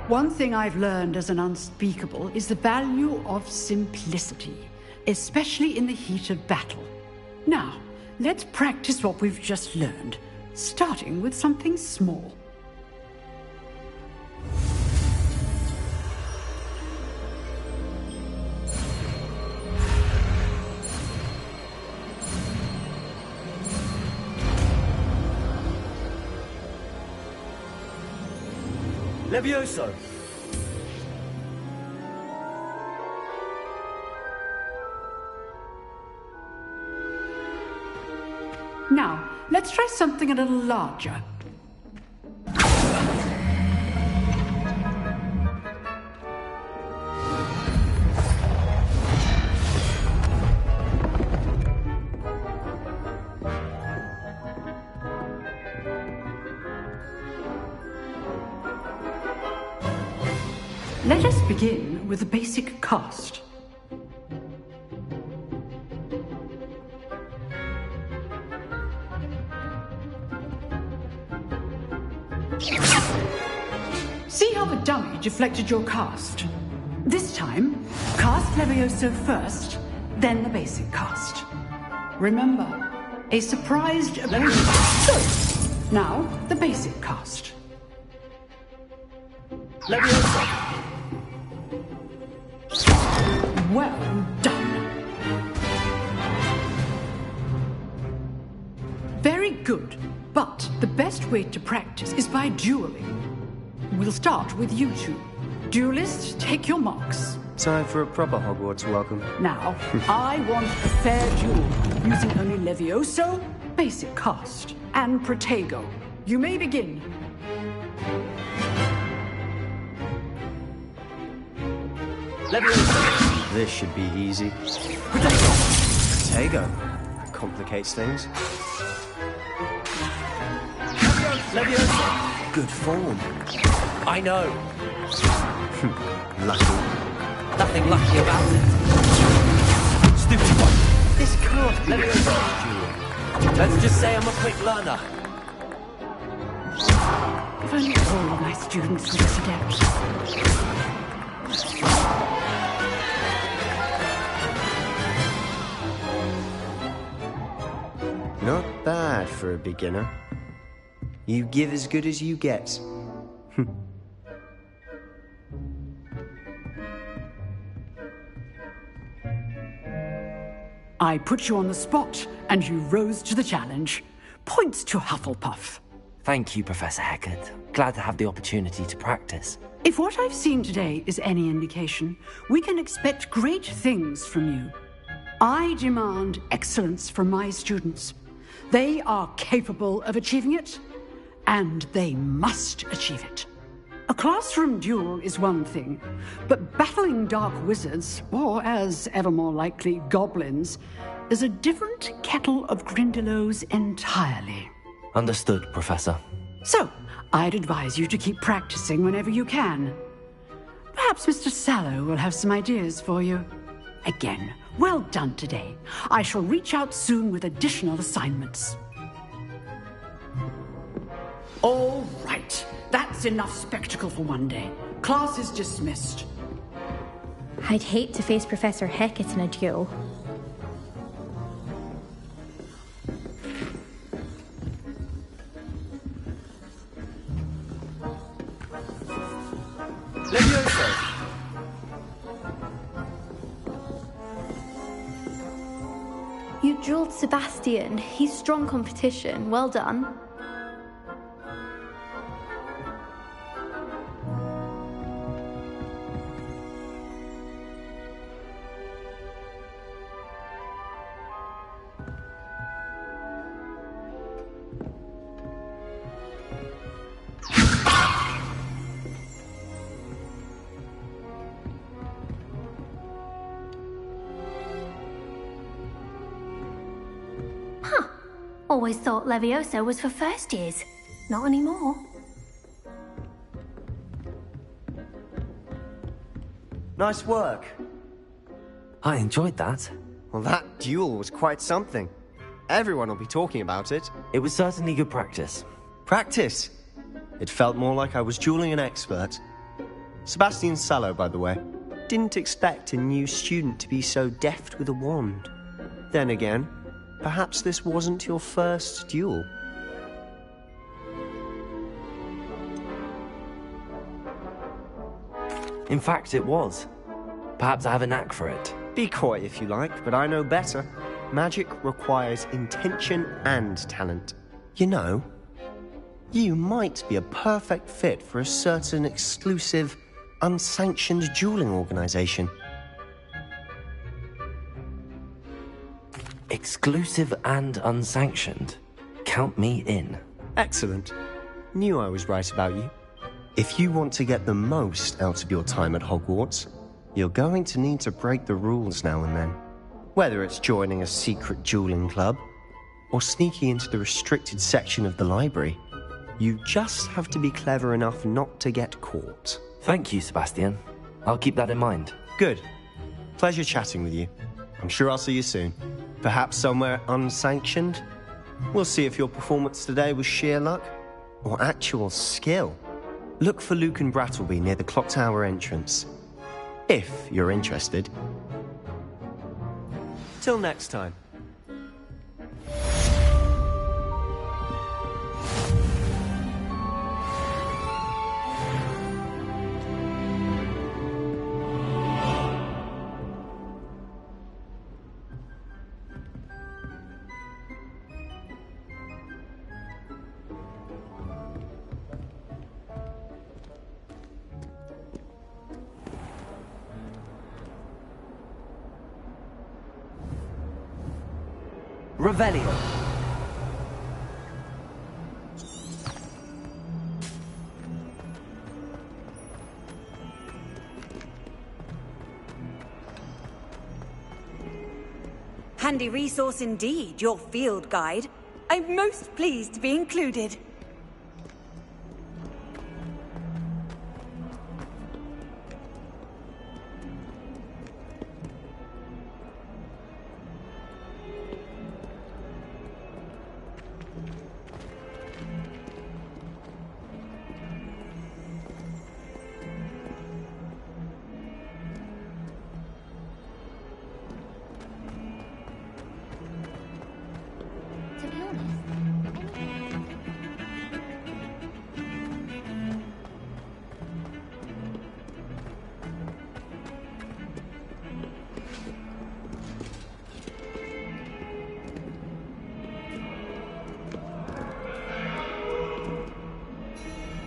One thing I've learned as an unspeakable is the value of simplicity, especially in the heat of battle. Now, let's practice what we've just learned, starting with something small. Levioso! Now, let's try something a little larger. Let us begin with the basic cast. See how the dummy deflected your cast? This time, cast Levioso first, then the basic cast. Remember, a surprised... Good. Now, the basic cast. Leviosa! Well done. Very good, but the best way to practice is by dueling. We'll start with you two. Duelists, take your marks. Time for a proper Hogwarts welcome. Now, I want a fair duel, using only Levioso, basic cast, and Protego. You may begin. Leviosa! This should be easy. Protego! Complicates things. Leviosa! Good form. I know. Lucky. Nothing lucky about it. Stupid one. This can't be Leviosa. Let's just say I'm a quick learner. If only all of my students were this adept. Not bad for a beginner. You give as good as you get. I put you on the spot, and you rose to the challenge. Points to Hufflepuff. Thank you, Professor Hecat. Glad to have the opportunity to practice. If what I've seen today is any indication, we can expect great things from you. I demand excellence from my students. They are capable of achieving it, and they must achieve it. A classroom duel is one thing, but battling dark wizards, or as ever more likely, goblins, is a different kettle of Grindylows entirely. Understood, Professor. So, I'd advise you to keep practicing whenever you can. Perhaps Mr. Sallow will have some ideas for you. Again, well done today. I shall reach out soon with additional assignments. All right. That's enough spectacle for one day. Class is dismissed. I'd hate to face Professor Hecat in a duel. Leviosa! You dueled Sebastian. He's strong competition. Well done. Always thought Levioso was for first years. Not anymore. Nice work. I enjoyed that. Well, that duel was quite something. Everyone will be talking about it. It was certainly good practice. Practice? It felt more like I was dueling an expert. Sebastian Sallow, by the way. Didn't expect a new student to be so deft with a wand. Then again, perhaps this wasn't your first duel. In fact, it was. Perhaps I have a knack for it. Be coy if you like, but I know better. Magic requires intention and talent. You know, you might be a perfect fit for a certain exclusive, unsanctioned dueling organization. Exclusive and unsanctioned. Count me in. Excellent. Knew I was right about you. If you want to get the most out of your time at Hogwarts, you're going to need to break the rules now and then. Whether it's joining a secret dueling club, or sneaking into the restricted section of the library, you just have to be clever enough not to get caught. Thank you, Sebastian. I'll keep that in mind. Good. Pleasure chatting with you. I'm sure I'll see you soon. Perhaps somewhere unsanctioned? We'll see if your performance today was sheer luck, or actual skill, look for Luke and Brattleby near the clock tower entrance. If you're interested. Till next time. Revelio. Handy resource indeed, your field guide. I'm most pleased to be included.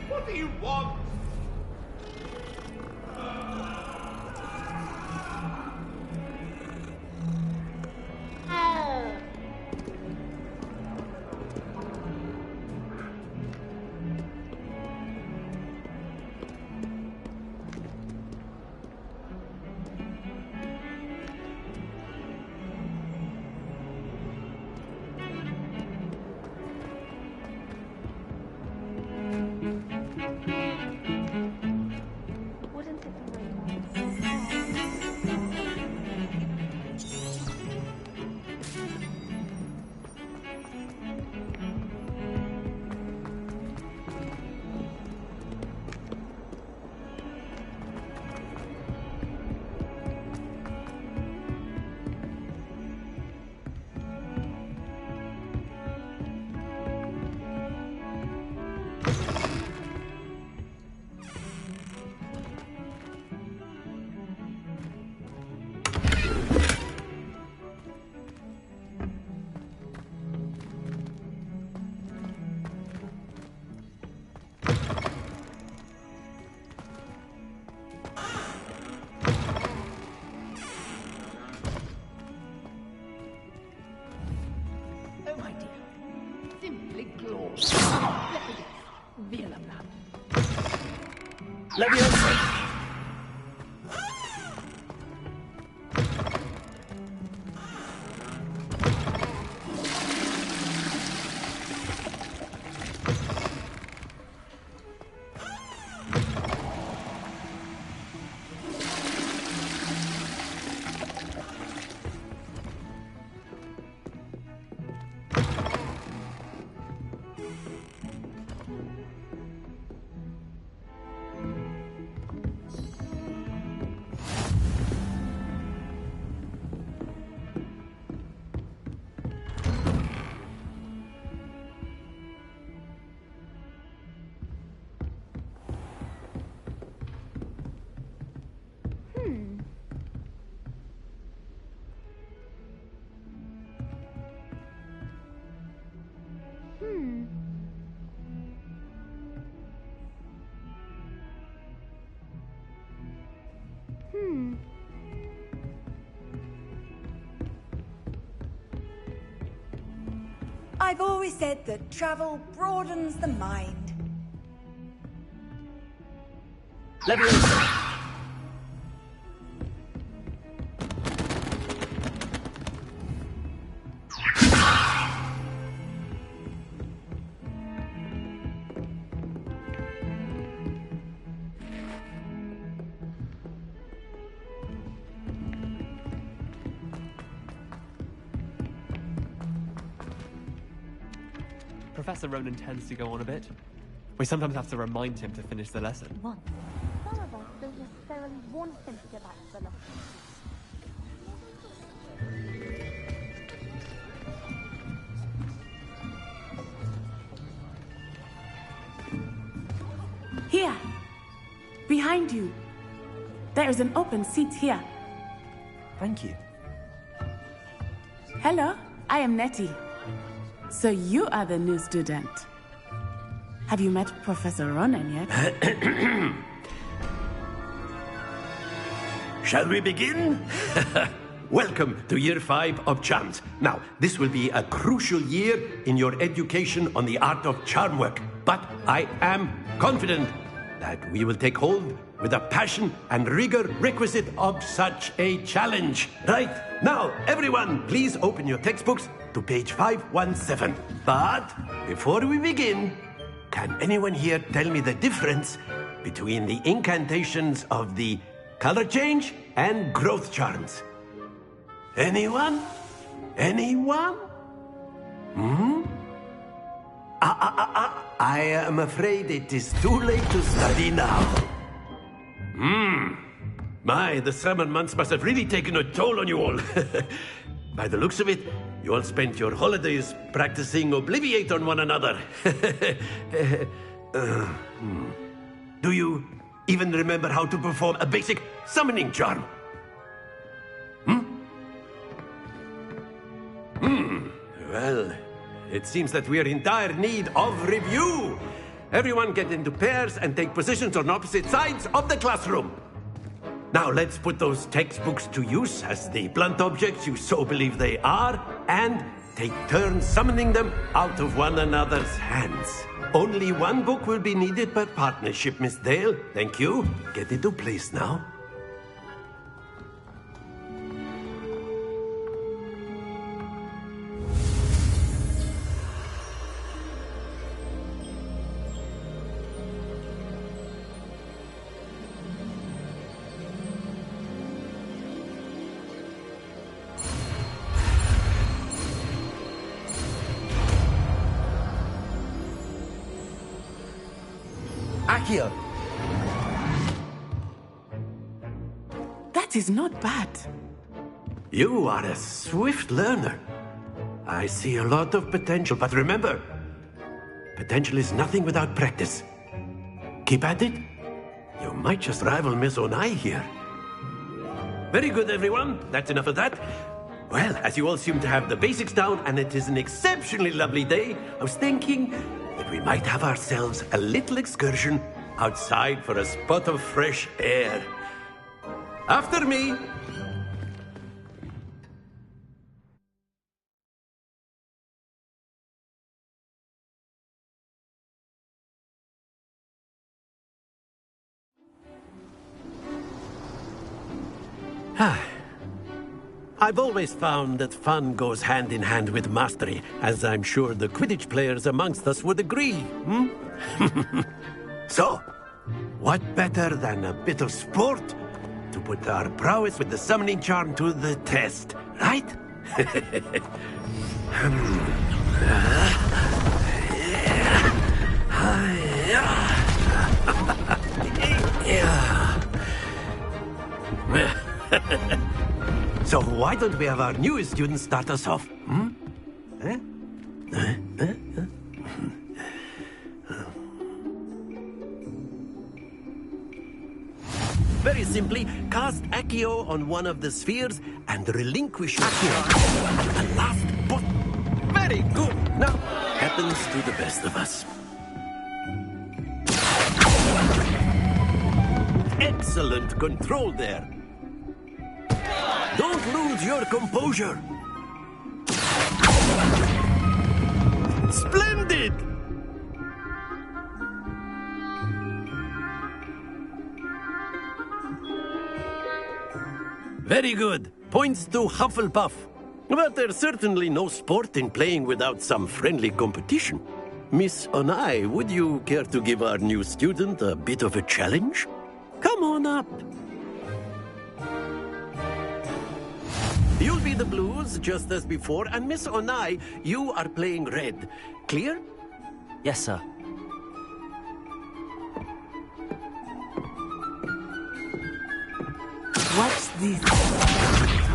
What do you want? Leviosa. I've always said that travel broadens the mind. Leviosa. Professor Ronan tends to go on a bit. We sometimes have to remind him to finish the lesson. One. Some of us don't necessarily want him to get back to the lesson. Here! Behind you! There is an open seat here. Thank you. Hello, I am Nettie. So you are the new student. Have you met Professor Ronan yet? Shall we begin? Welcome to Year 5 of Charms. Now, this will be a crucial year in your education on the art of charm work. But I am confident that we will take hold with the passion and rigor requisite of such a challenge. Right, now, everyone, please open your textbooks to page 517. But before we begin, can anyone here tell me the difference between the incantations of the color change and growth charms? Anyone? Anyone? I am afraid it is too late to study now. My, the summer months must have really taken a toll on you all. By the looks of it, you all spent your holidays practicing Obliviate on one another. Do you even remember how to perform a basic summoning charm? Well, it seems that we are in dire need of review. Everyone get into pairs and take positions on opposite sides of the classroom. Now let's put those textbooks to use as the blunt objects you so believe they are, and take turns summoning them out of one another's hands. Only one book will be needed per partnership, Miss Dale. Thank you. Get into place now. Akio! That is not bad. You are a swift learner. I see a lot of potential, but remember, potential is nothing without practice. Keep at it. You might just rival Miss Onai here. Very good, everyone. That's enough of that. Well, as you all seem to have the basics down, and it is an exceptionally lovely day, I was thinking that we might have ourselves a little excursion outside for a spot of fresh air. After me. I've always found that fun goes hand in hand with mastery, as I'm sure the Quidditch players amongst us would agree, So, what better than a bit of sport to put our prowess with the summoning charm to the test, right? So why don't we have our newest student start us off? Very simply, cast Accio on one of the spheres and relinquish Accio at the last button. Very good. Now, happens to the best of us. Excellent control there. Don't lose your composure. Splendid! Very good. Points to Hufflepuff. But there's certainly no sport in playing without some friendly competition. Miss Onai, would you care to give our new student a bit of a challenge? Come on up. You'll be the blues, just as before, and Miss Onai, you are playing red. Clear? Yes, sir. this?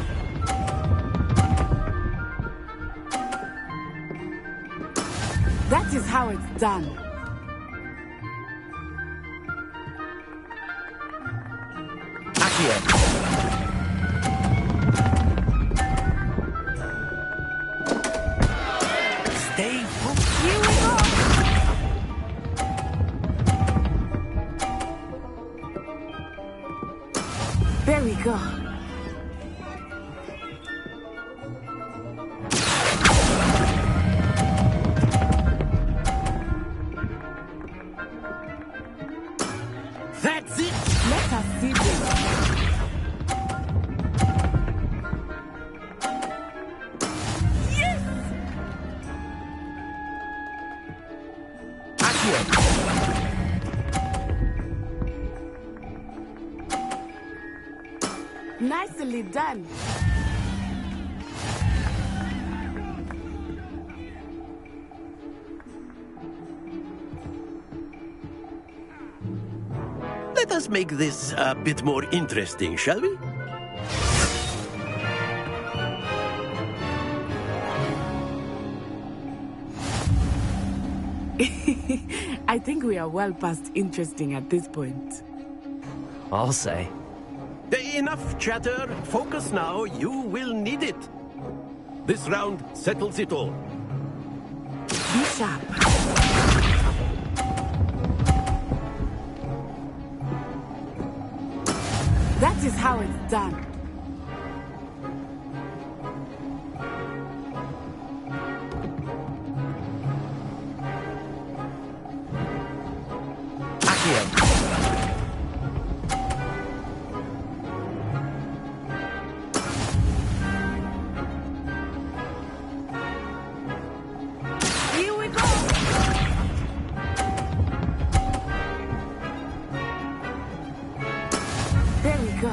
That is how it's done. Accio. Stay Here we go. There we go. That's it! Let us see this. Yes! Nicely done. Let us make this a bit more interesting, shall we? I think we are well past interesting at this point. I'll say. Enough chatter. Focus now. You will need it. This round settles it all. Be sharp. That is how it's done. Here we go. There we go.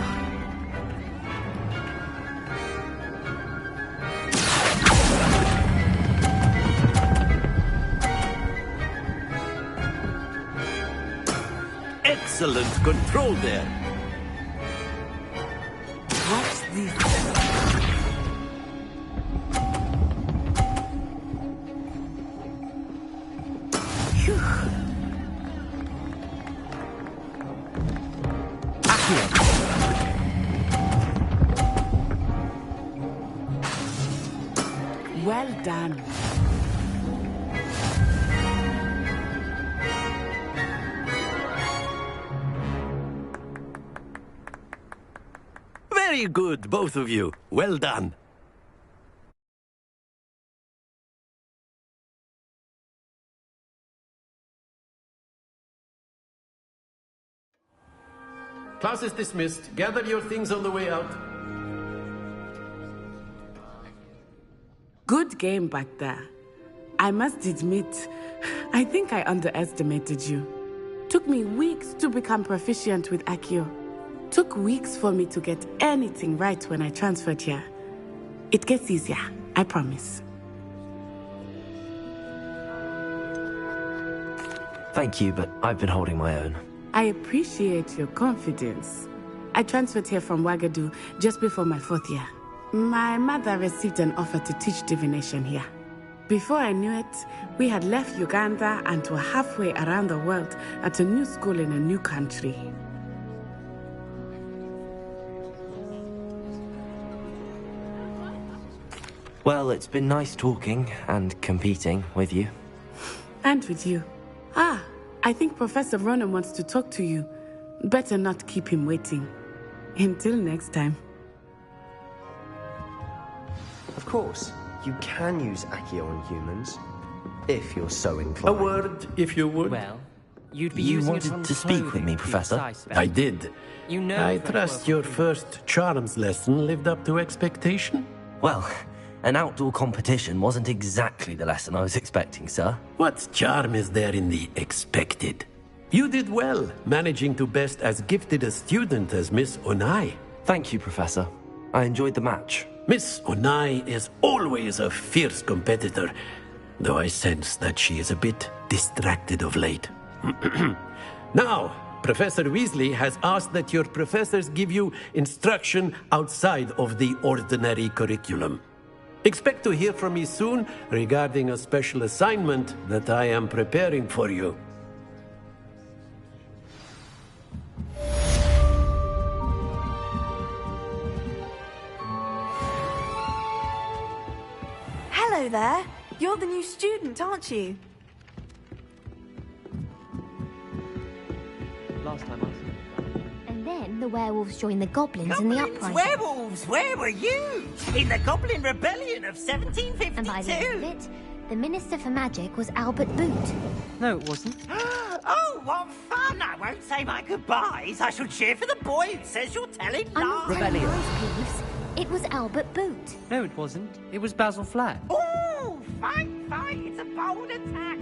Excellent control there. Watch this. Phew. Well done. Very good, both of you. Well done. Class is dismissed. Gather your things on the way out. Good game back there. I must admit, I think I underestimated you. Took me weeks to become proficient with Accio. Took weeks for me to get anything right when I transferred here. It gets easier, I promise. Thank you, but I've been holding my own. I appreciate your confidence. I transferred here from Wagadu just before my 4th year. My mother received an offer to teach divination here. Before I knew it, we had left Uganda and were halfway around the world at a new school in a new country. Well, it's been nice talking and competing with you. And with you. Ah, I think Professor Ronan wants to talk to you. Better not keep him waiting. Until next time. Of course, you can use Accio on humans, if you're so inclined. A word, if you would. Well, you'd be You using it wanted on to speak with clothing, me, to be Professor? precise, I did. You know I that trust well- your first charms lesson lived up to expectation. Well, an outdoor competition wasn't exactly the lesson I was expecting, sir. What charm is there in the expected? You did well, managing to best as gifted a student as Miss Onai. Thank you, Professor. I enjoyed the match. Miss Onai is always a fierce competitor, though I sense that she is a bit distracted of late. Now, Professor Weasley has asked that your professors give you instruction outside of the ordinary curriculum. Expect to hear from me soon regarding a special assignment that I am preparing for you. Hello there. You're the new student, aren't you? Last time I saw. And then the werewolves joined the goblins in the uprising. Werewolves, where were you? In the Goblin Rebellion of 1752? And by the end of it, the Minister for Magic was Albert Boot. No, it wasn't. Oh, what fun! I won't say my goodbyes. I shall cheer for the boy who says you're telling I'm not lies. telling lies, Peeves. It was Albert Boot. No, it wasn't. It was Basil Flack. Oh, fight! It's a bold attack.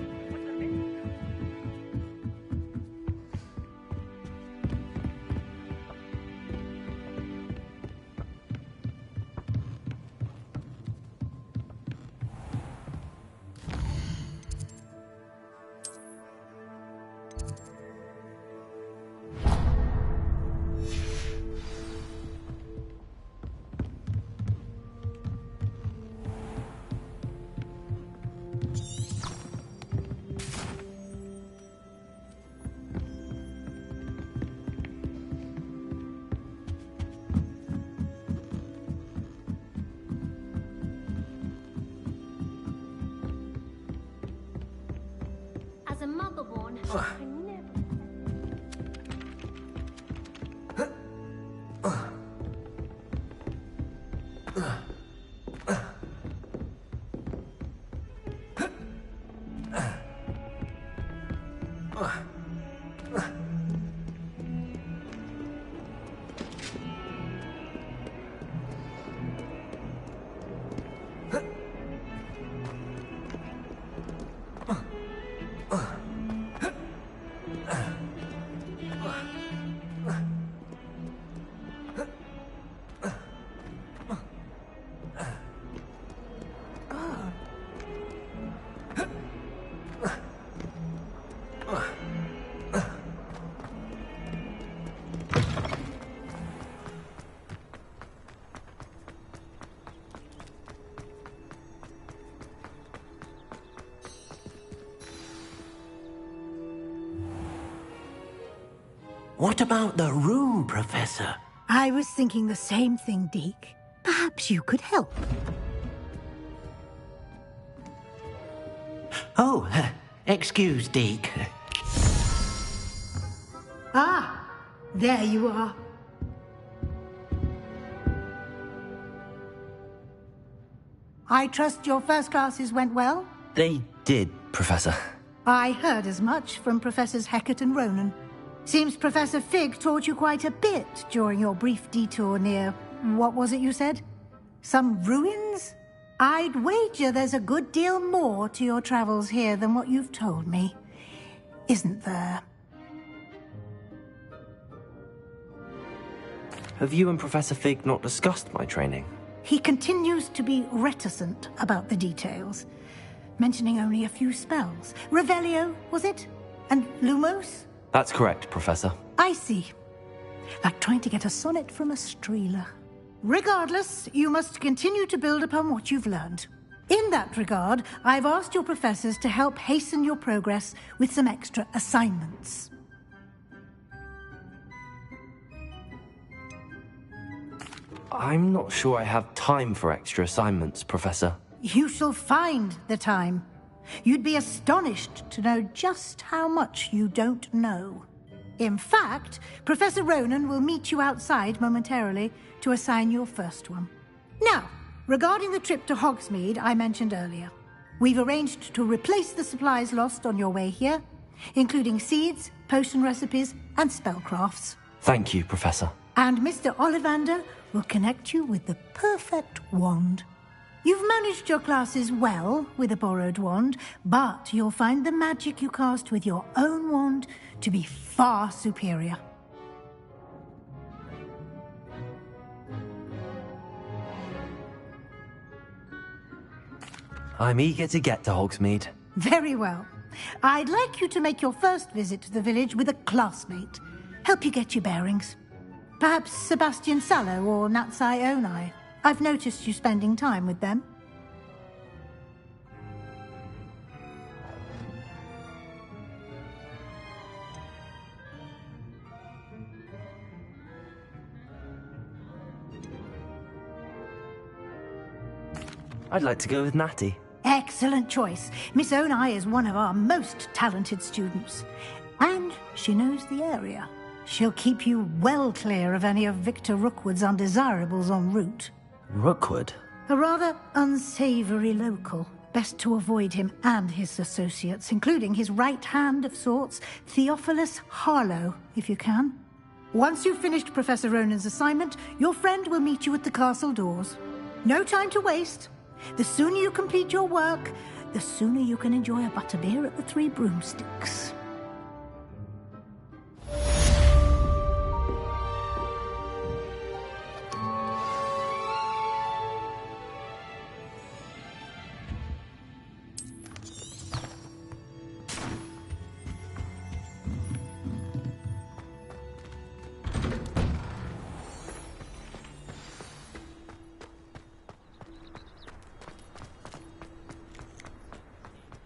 As a mother-born, I never... What about the room, Professor? I was thinking the same thing, Deke. Perhaps you could help. Oh, excuse, Deke. Ah, there you are. I trust your first classes went well? They did, Professor. I heard as much from Professors Hecat and Ronan. Seems Professor Fig taught you quite a bit during your brief detour near... what was it you said? Some ruins? I'd wager there's a good deal more to your travels here than what you've told me. Isn't there? Have you and Professor Fig not discussed my training? He continues to be reticent about the details, mentioning only a few spells. Revelio, was it? And Lumos? That's correct, Professor. I see. Like trying to get a sonnet from a streeler. Regardless, you must continue to build upon what you've learned. In that regard, I've asked your professors to help hasten your progress with some extra assignments. I'm not sure I have time for extra assignments, Professor. You shall find the time. You'd be astonished to know just how much you don't know. In fact, Professor Ronan will meet you outside momentarily to assign your first one. Now, regarding the trip to Hogsmeade I mentioned earlier, we've arranged to replace the supplies lost on your way here, including seeds, potion recipes, and spellcrafts. Thank you, Professor. And Mr. Ollivander will connect you with the perfect wand. You've managed your classes well with a borrowed wand, but you'll find the magic you cast with your own wand to be far superior. I'm eager to get to Hogsmeade. Very well. I'd like you to make your first visit to the village with a classmate. Help you get your bearings. Perhaps Sebastian Sallow or Natsai Onai. I've noticed you spending time with them. I'd like to go with Natty. Excellent choice. Miss Onai is one of our most talented students. And she knows the area. She'll keep you well clear of any of Victor Rookwood's undesirables en route. Rookwood? A rather unsavory local. Best to avoid him and his associates, including his right hand of sorts, Theophilus Harlow, if you can. Once you've finished Professor Ronan's assignment, your friend will meet you at the castle doors. No time to waste. The sooner you complete your work, the sooner you can enjoy a butterbeer at the Three Broomsticks.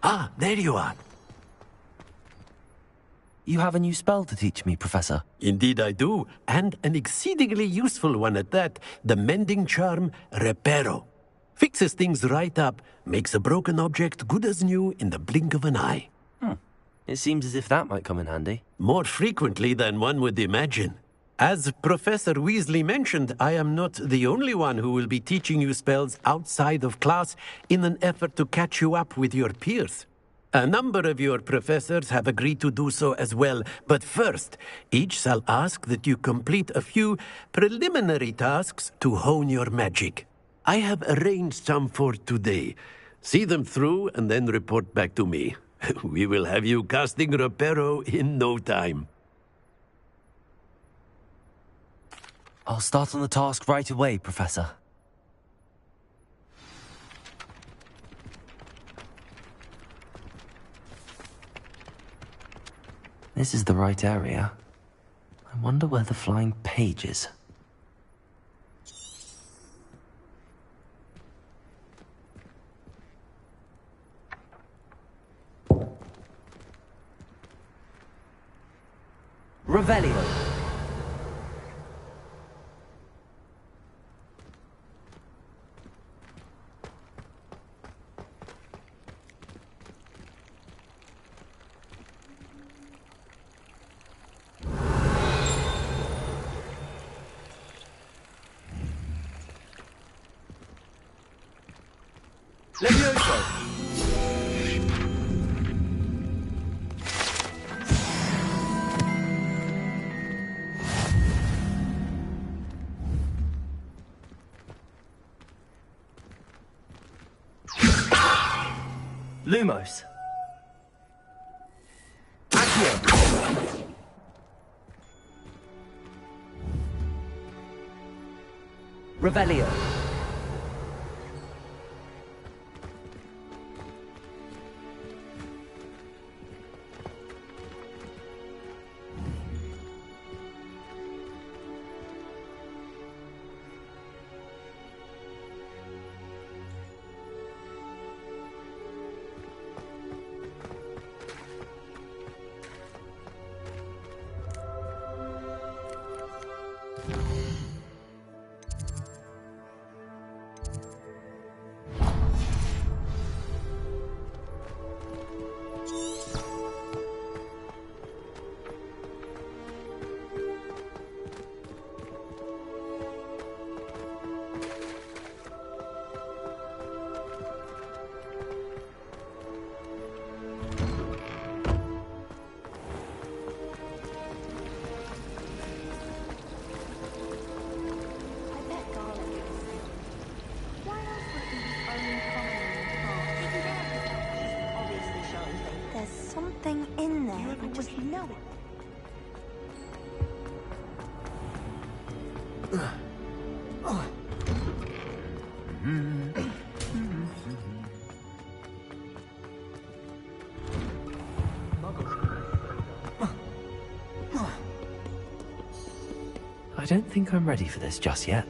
Ah, there you are. You have a new spell to teach me, Professor. Indeed I do, and an exceedingly useful one at that. The mending charm, Reparo. Fixes things right up, makes a broken object good as new in the blink of an eye. It seems as if that might come in handy. More frequently than one would imagine. As Professor Weasley mentioned, I am not the only one who will be teaching you spells outside of class in an effort to catch you up with your peers. A number of your professors have agreed to do so as well, but first, each shall ask that you complete a few preliminary tasks to hone your magic. I have arranged some for today. See them through and then report back to me. We will have you casting Reparo in no time. I'll start on the task right away, Professor. This is the right area. I wonder where the flying page is. Revelio. Levioso! Lumos. Accio! Revelio. There's something in there. I just know it. I don't think I'm ready for this just yet.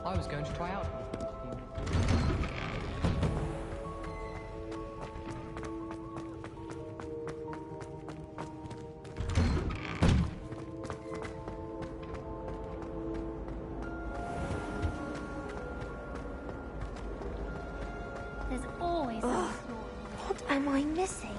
I was going to try out. There's always a What am I missing?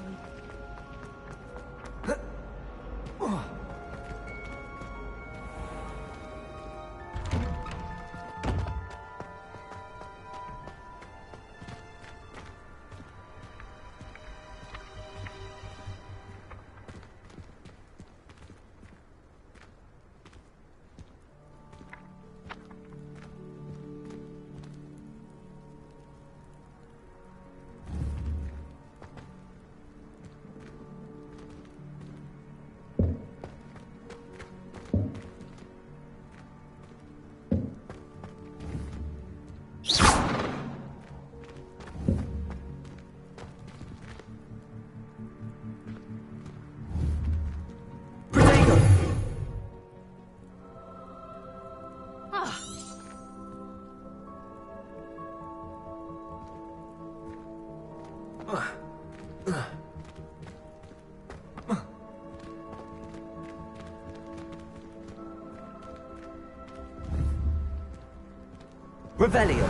Revelio.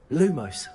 Lumos.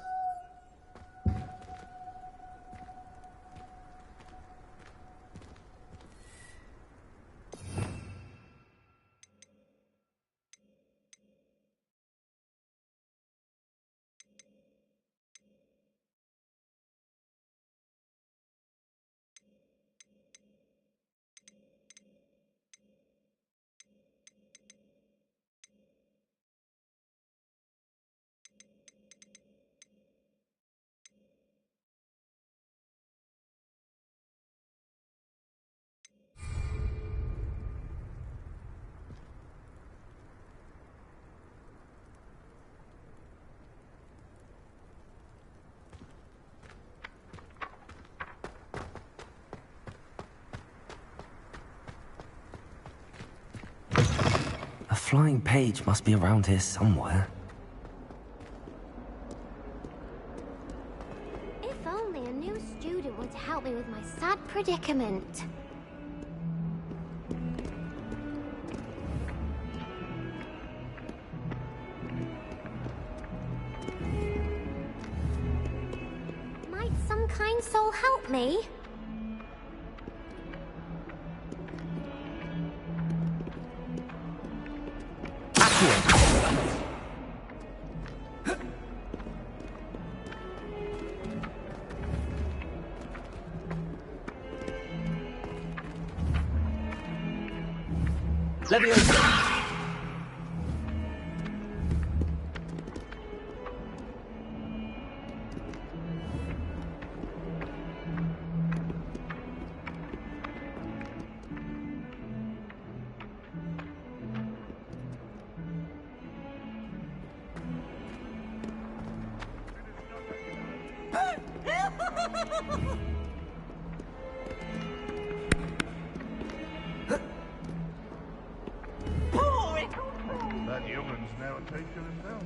A flying page must be around here somewhere. If only a new student would help me with my sad predicament. Might some kind soul help me? Leviosa! That young'un's now a teacher himself.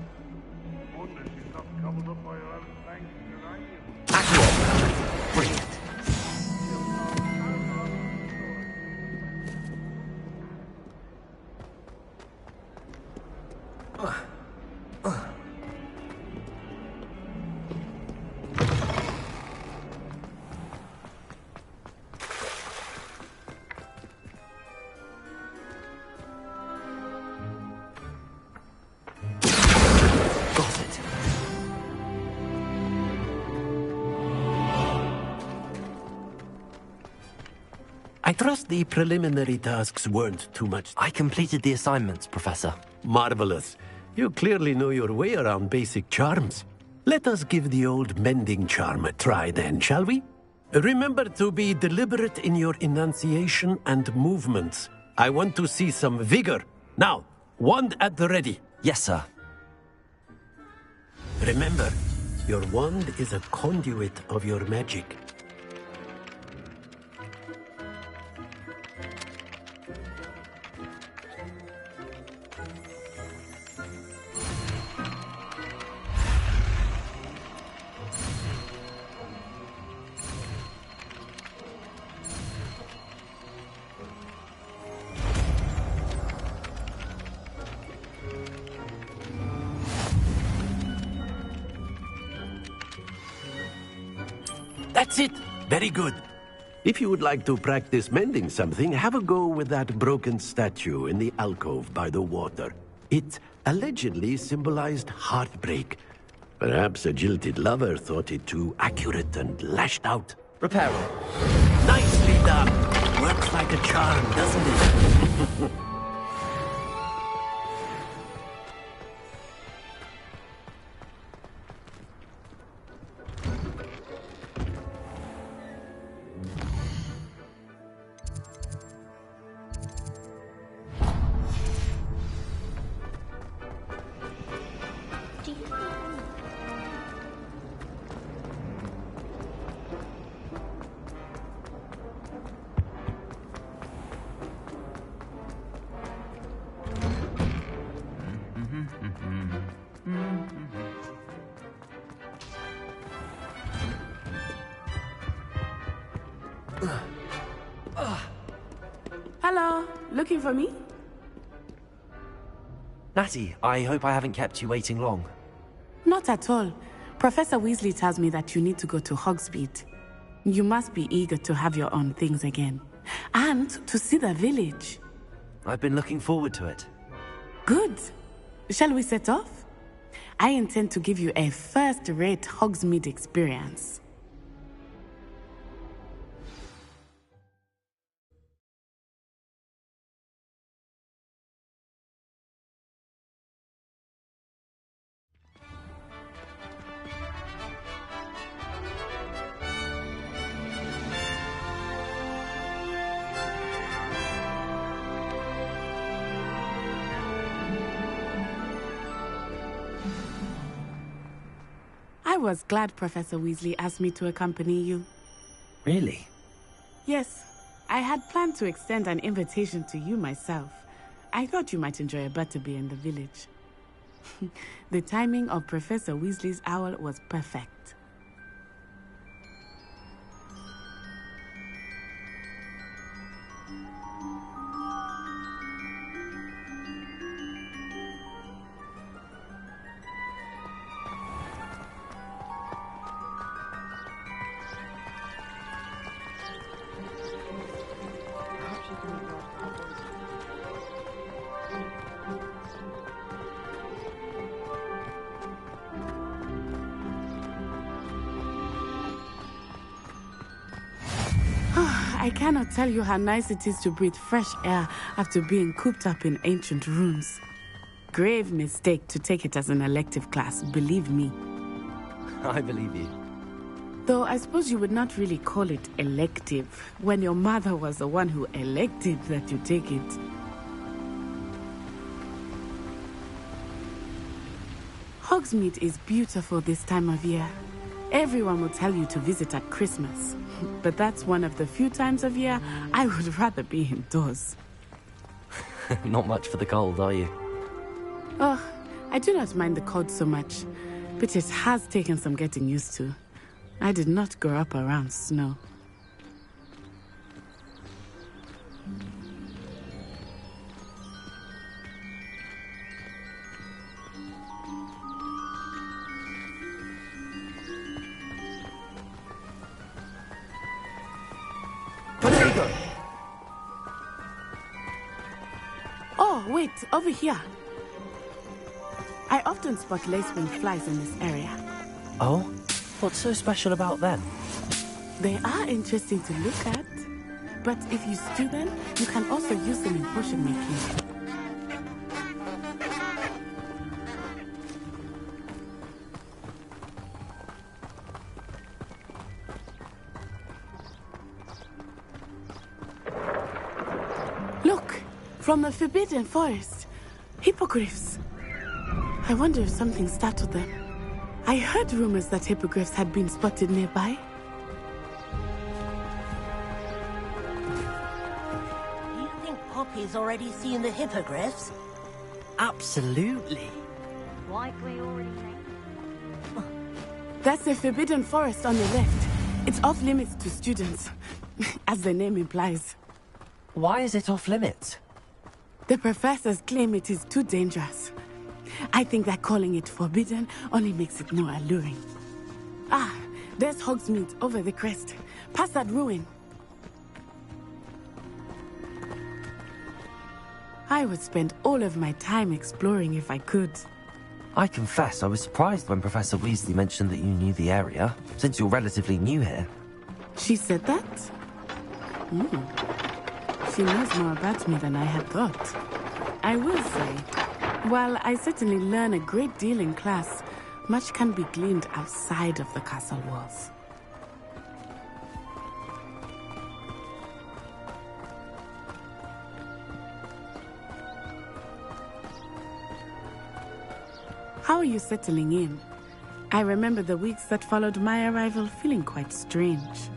Wonder she's not covered up by her own thanks and uranium. Brilliant. I trust the preliminary tasks weren't too much. I completed the assignments, Professor. Marvelous. You clearly know your way around basic charms. Let us give the old mending charm a try then, shall we? Remember to be deliberate in your enunciation and movements. I want to see some vigor. Now, wand at the ready. Yes, sir. Remember, your wand is a conduit of your magic. That's it! Very good. If you would like to practice mending something, have a go with that broken statue in the alcove by the water. It allegedly symbolized heartbreak. Perhaps a jilted lover thought it too accurate and lashed out. Repair it. Nicely done! Works like a charm, doesn't it? Hello, looking for me? Natty, I hope I haven't kept you waiting long. Not at all. Professor Weasley tells me that you need to go to Hogsmeade. You must be eager to have your own things again. And to see the village. I've been looking forward to it. Good. Shall we set off? I intend to give you a first-rate Hogsmeade experience. I was glad Professor Weasley asked me to accompany you. Really? Yes, I had planned to extend an invitation to you myself. I thought you might enjoy a butterbeer in the village. The timing of Professor Weasley's owl was perfect. I cannot tell you how nice it is to breathe fresh air after being cooped up in ancient rooms. Grave mistake to take it as an elective class, believe me. I believe you. Though I suppose you would not really call it elective when your mother was the one who elected that you take it. Hogsmeade is beautiful this time of year. Everyone will tell you to visit at Christmas. But that's one of the few times of year I would rather be indoors. Not much for the cold, are you? Oh, I do not mind the cold so much, but it has taken some getting used to. I did not grow up around snow. Oh, wait, over here. I often spot lacewing flies in this area. Oh? What's so special about them? They are interesting to look at, but if you stew them, you can also use them in potion making. Look! From the Forbidden Forest. Hippogriffs. I wonder if something startled them. I heard rumors that hippogriffs had been spotted nearby. You think Poppy's already seen the hippogriffs? Absolutely. Like we already think. That's the Forbidden Forest on the left. It's off limits to students, as the name implies. Why is it off limits? The professors claim it is too dangerous. I think that calling it forbidden only makes it more alluring. Ah, there's Hogsmeade over the crest. Past that ruin. I would spend all of my time exploring if I could. I confess I was surprised when Professor Weasley mentioned that you knew the area, since you're relatively new here. She said that? She knows more about me than I had thought. I will say, while I certainly learn a great deal in class, much can be gleaned outside of the castle walls. How are you settling in? I remember the weeks that followed my arrival feeling quite strange.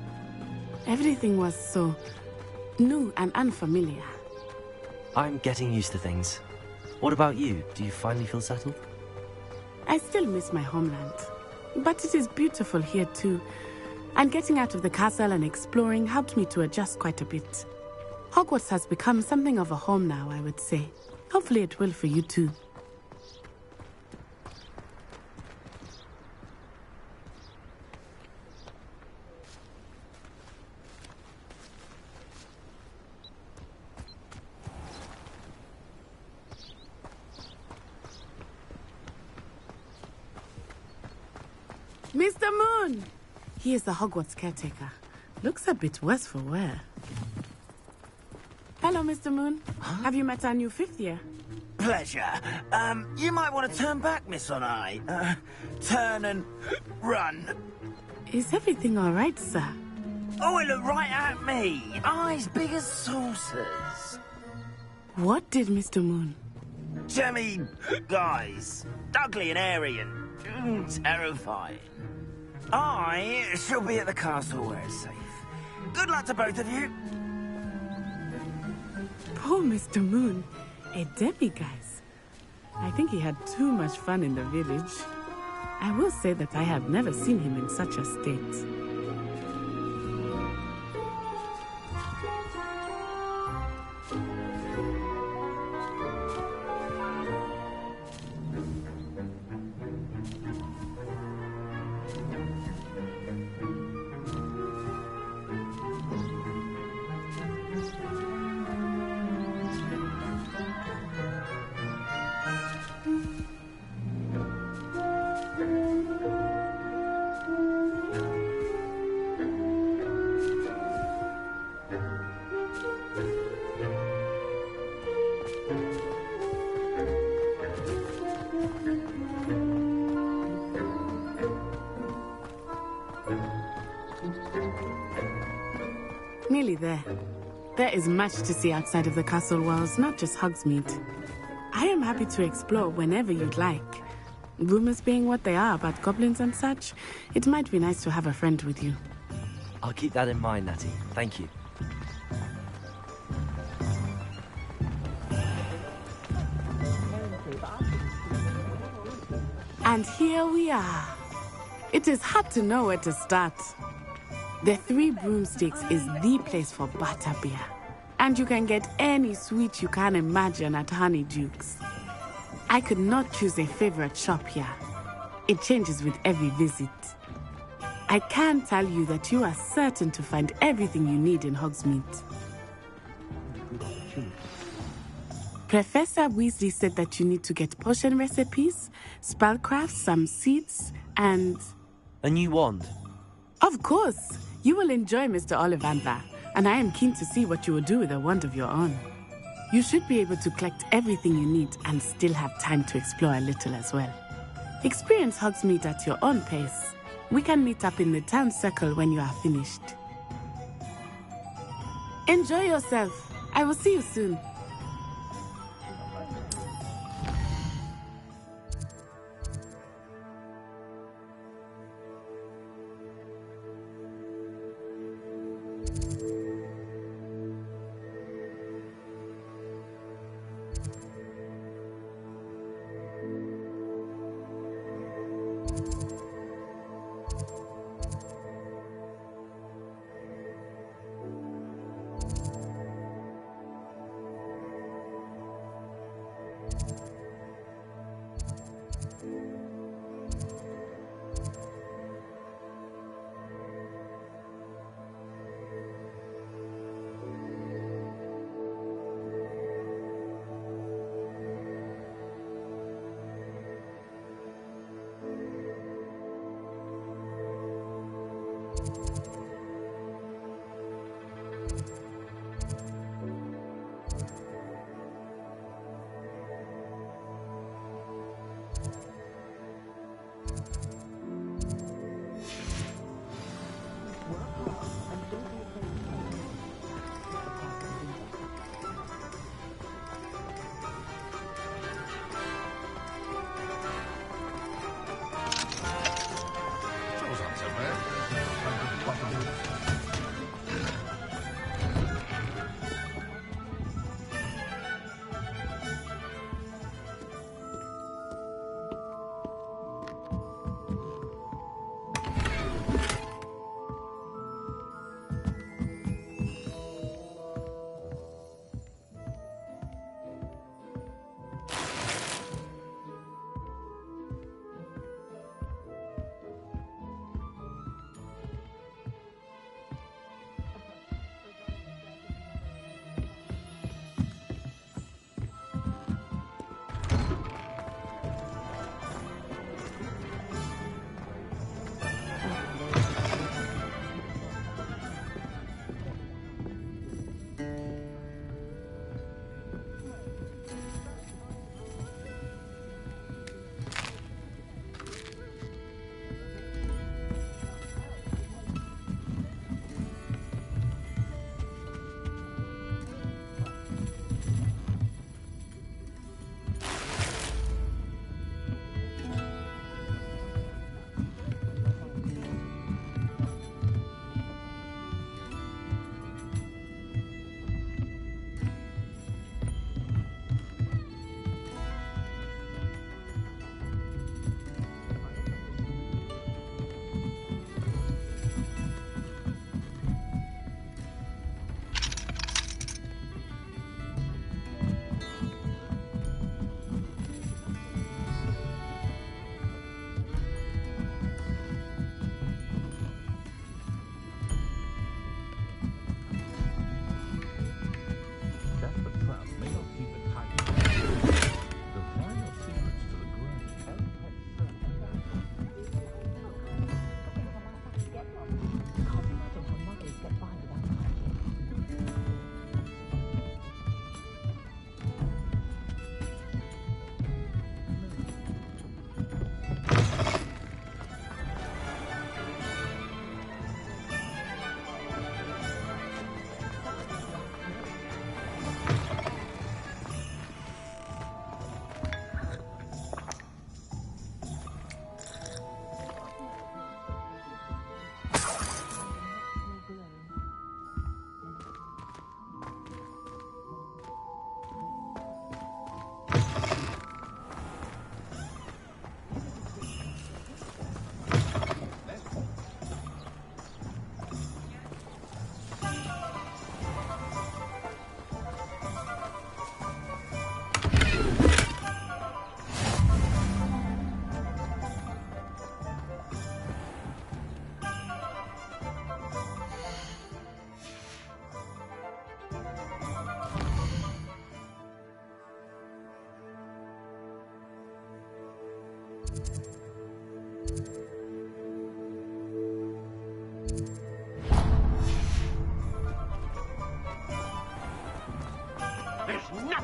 Everything was so new and unfamiliar. I'm getting used to things. What about you? Do you finally feel settled? I still miss my homeland, but it is beautiful here too. And getting out of the castle and exploring helped me to adjust quite a bit. Hogwarts has become something of a home now, I would say. Hopefully it will for you too. Mr. Moon! He is the Hogwarts caretaker. Looks a bit worse for wear. Hello, Mr. Moon. Have you met our new fifth year? Pleasure. You might want to turn back, Miss Onai. Turn and run. Is everything all right, sir? Oh, it looked right at me. Eyes big as saucers. What did Mr. Moon? Jemmy, guys. Ugly and airy and terrifying. I shall be at the castle where it's safe. Good luck to both of you. Poor Mr. Moon. A demiguise. I think he had too much fun in the village. I will say that I have never seen him in such a state. nearly there. There is much to see outside of the castle walls, not just Hogsmeade. I am happy to explore whenever you'd like. Rumors being what they are about goblins and such, it might be nice to have a friend with you. I'll keep that in mind, Natty. Thank you. And here we are. It is hard to know where to start. The Three Broomsticks is the place for butterbeer. And you can get any sweet you can imagine at Honeyduke's. I could not choose a favorite shop here. It changes with every visit. I can tell you that you are certain to find everything you need in Hogsmeade. Professor Weasley said that you need to get potion recipes, spellcrafts, some seeds, and... A new wand? Of course! You will enjoy Mr. Ollivander, and I am keen to see what you will do with a wand of your own. You should be able to collect everything you need and still have time to explore a little as well. Experience Hogsmeade at your own pace. We can meet up in the town circle when you are finished. Enjoy yourself. I will see you soon.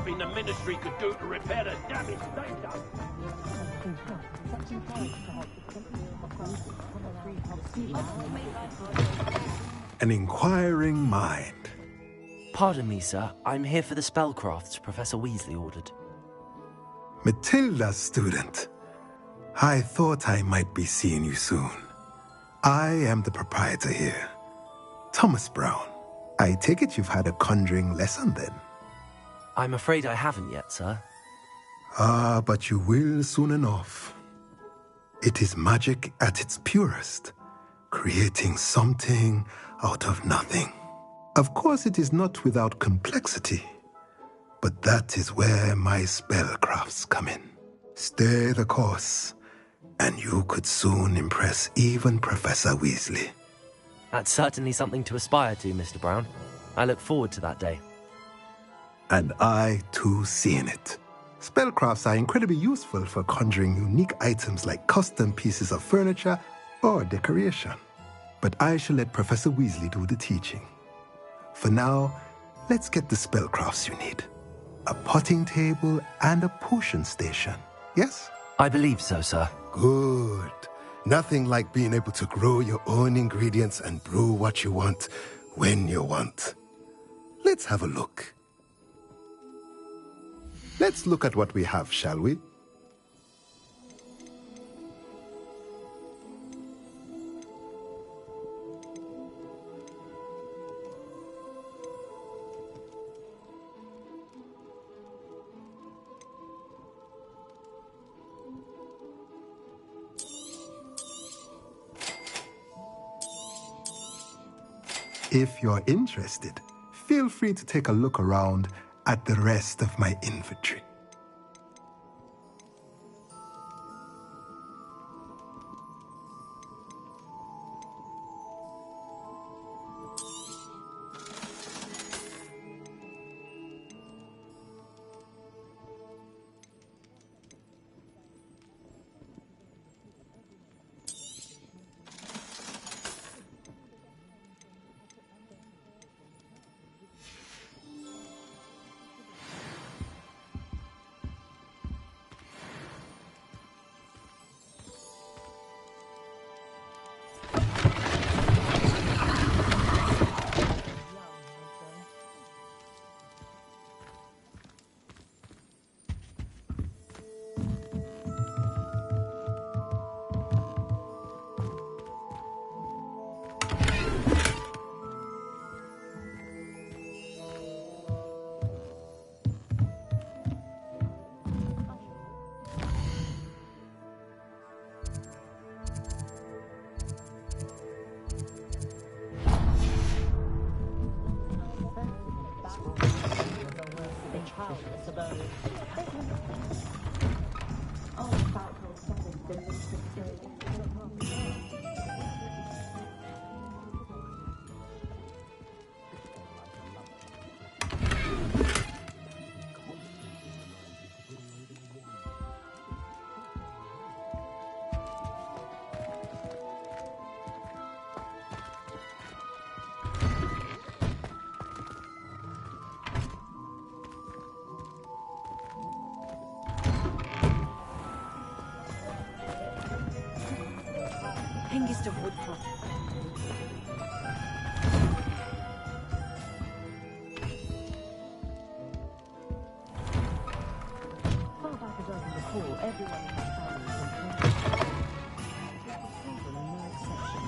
nothing the Ministry could do to repair the damage they've done. An inquiring mind. Pardon me, sir. I'm here for the spellcrafts Professor Weasley ordered. Matilda's student. I thought I might be seeing you soon. I am the proprietor here, Thomas Brown. I take it you've had a conjuring lesson then? I'm afraid I haven't yet, sir. Ah, but you will soon enough. It is magic at its purest, creating something out of nothing. Of course, it is not without complexity, but that is where my spellcrafts come in. Stay the course, and you could soon impress even Professor Weasley. That's certainly something to aspire to, Mr. Brown. I look forward to that day. And I, too, seeing it. Spellcrafts are incredibly useful for conjuring unique items like custom pieces of furniture or decoration. But I shall let Professor Weasley do the teaching. For now, let's get the spellcrafts you need. A potting table and a potion station, yes? I believe so, sir. Good. Nothing like being able to grow your own ingredients and brew what you want when you want. Let's have a look. Let's look at what we have, shall we? If you're interested, feel free to take a look around at the rest of my inventory. Hengist of Woodcroft. Far back as I can recall, everyone in my family was children and no exception.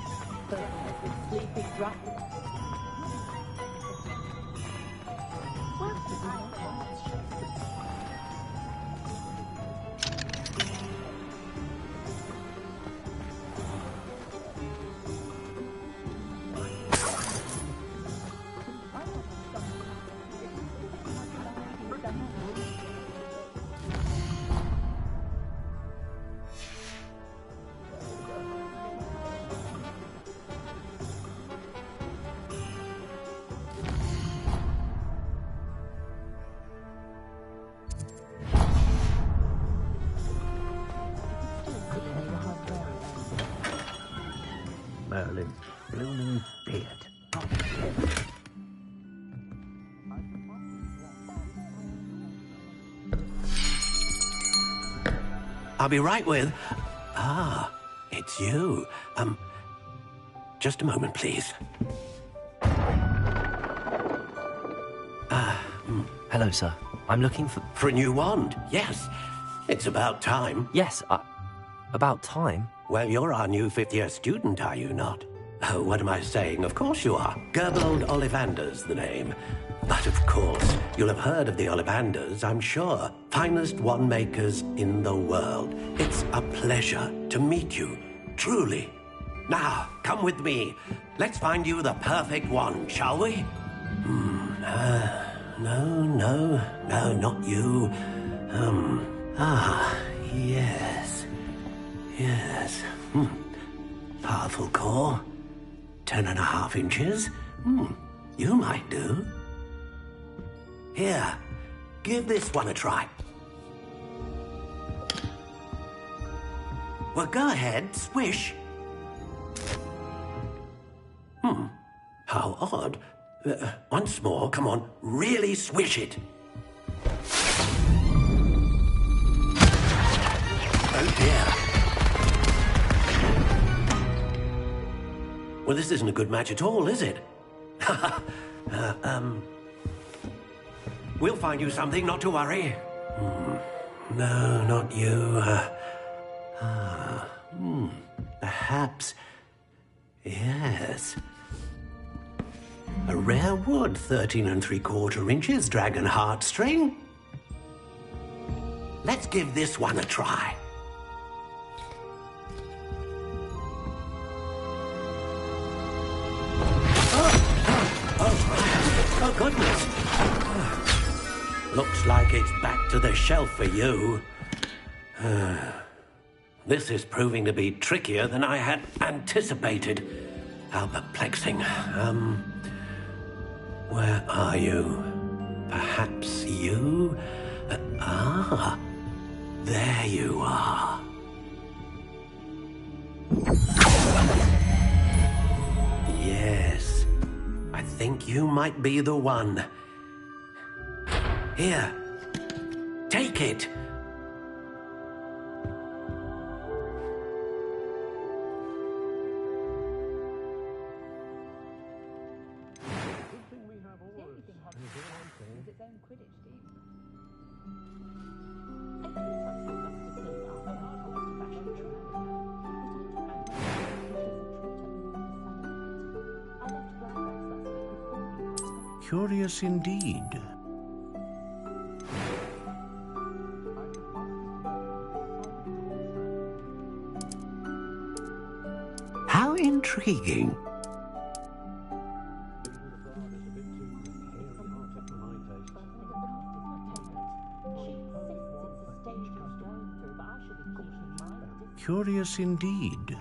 Both with sleeping rapid. Merlin's blooming beard. I'll be right with... Ah, it's you. Just a moment, please. Hello, sir. I'm looking for... For a new wand, yes. It's about time. Yes, about time? Well, you're our new fifth-year student, are you not? Oh, what am I saying? Of course you are. Gerbold Ollivander's the name. But of course, you'll have heard of the Ollivanders, I'm sure. Finest wand makers in the world. It's a pleasure to meet you, truly. Now, come with me. Let's find you the perfect wand, shall we? No, not you. Yes. Powerful core. 10.5 inches. You might do. Here, give this one a try. Well, go ahead, swish. How odd. Once more, come on, really swish it. Oh dear. Well, this isn't a good match at all, is it? We'll find you something, not to worry. No, not you. Perhaps... Yes. A rare wood, 13 3/4 inches, dragon heartstring. Let's give this one a try. Oh, goodness. Looks like it's back to the shelf for you. This is proving to be trickier than I had anticipated. How perplexing. Where are you? Perhaps you? There you are. Yes, I think you might be the one. Here, take it. Curious indeed. How intriguing. Curious indeed.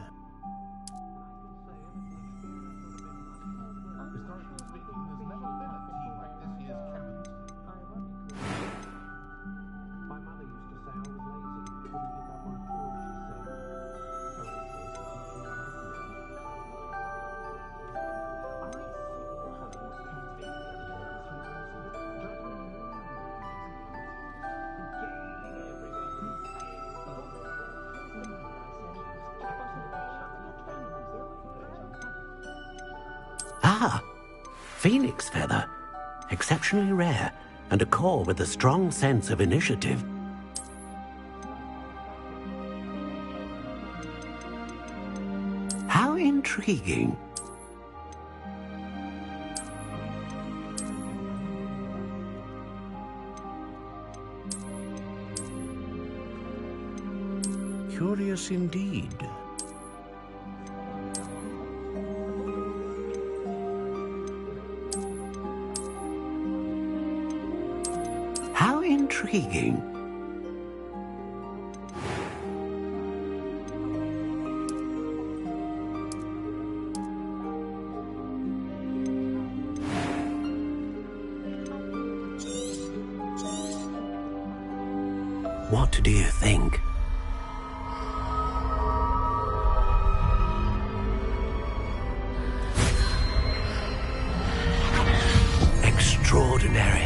Phoenix feather. Exceptionally rare, and a core with a strong sense of initiative. How intriguing. Curious indeed. How intriguing. What do you think? Extraordinary.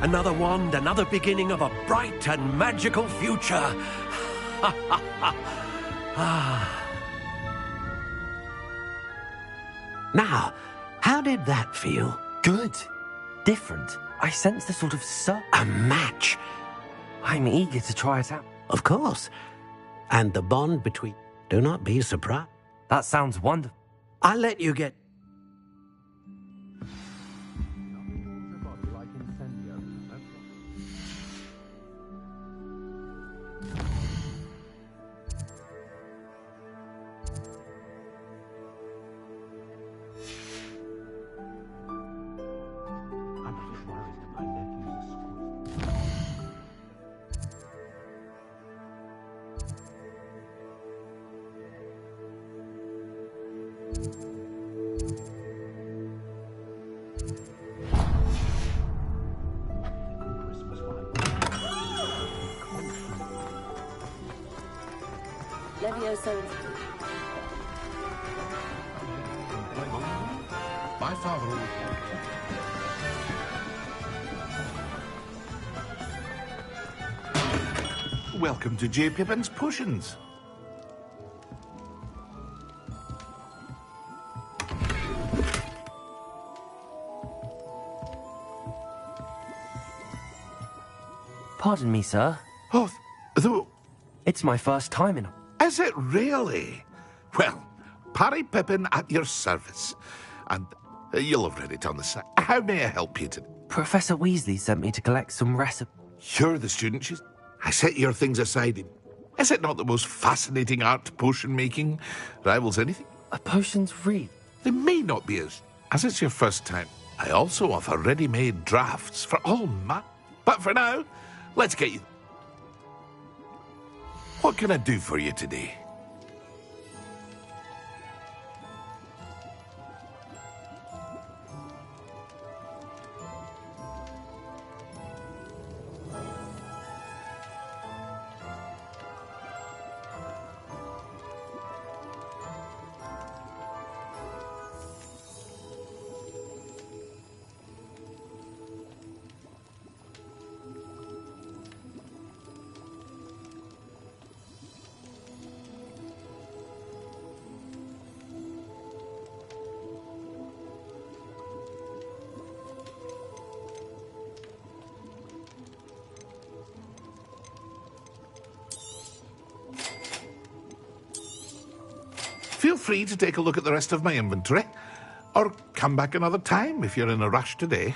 Another wand, another beginning of a bright and magical future. Now, how did that feel? Good. Different. I sense the sort of a match. I'm eager to try it out. Of course. And the bond between... Do not be surprised. That sounds wonderful. I'll let you get... My father... Welcome to J. Pippin's Potions. Pardon me, sir. Oh, It's my first time in... Is it really? Well, Parry Pippin at your service. And you'll have read it on the side. How may I help you today? Professor Weasley sent me to collect some recipes. You're the student. I set your things aside. Is it not the most fascinating art, potion making? Rivals anything? Potions read. They may not be as it's your first time. I also offer ready-made drafts for all But for now, let's get you... What can I do for you today? Feel free to take a look at the rest of my inventory, or come back another time if you're in a rush today.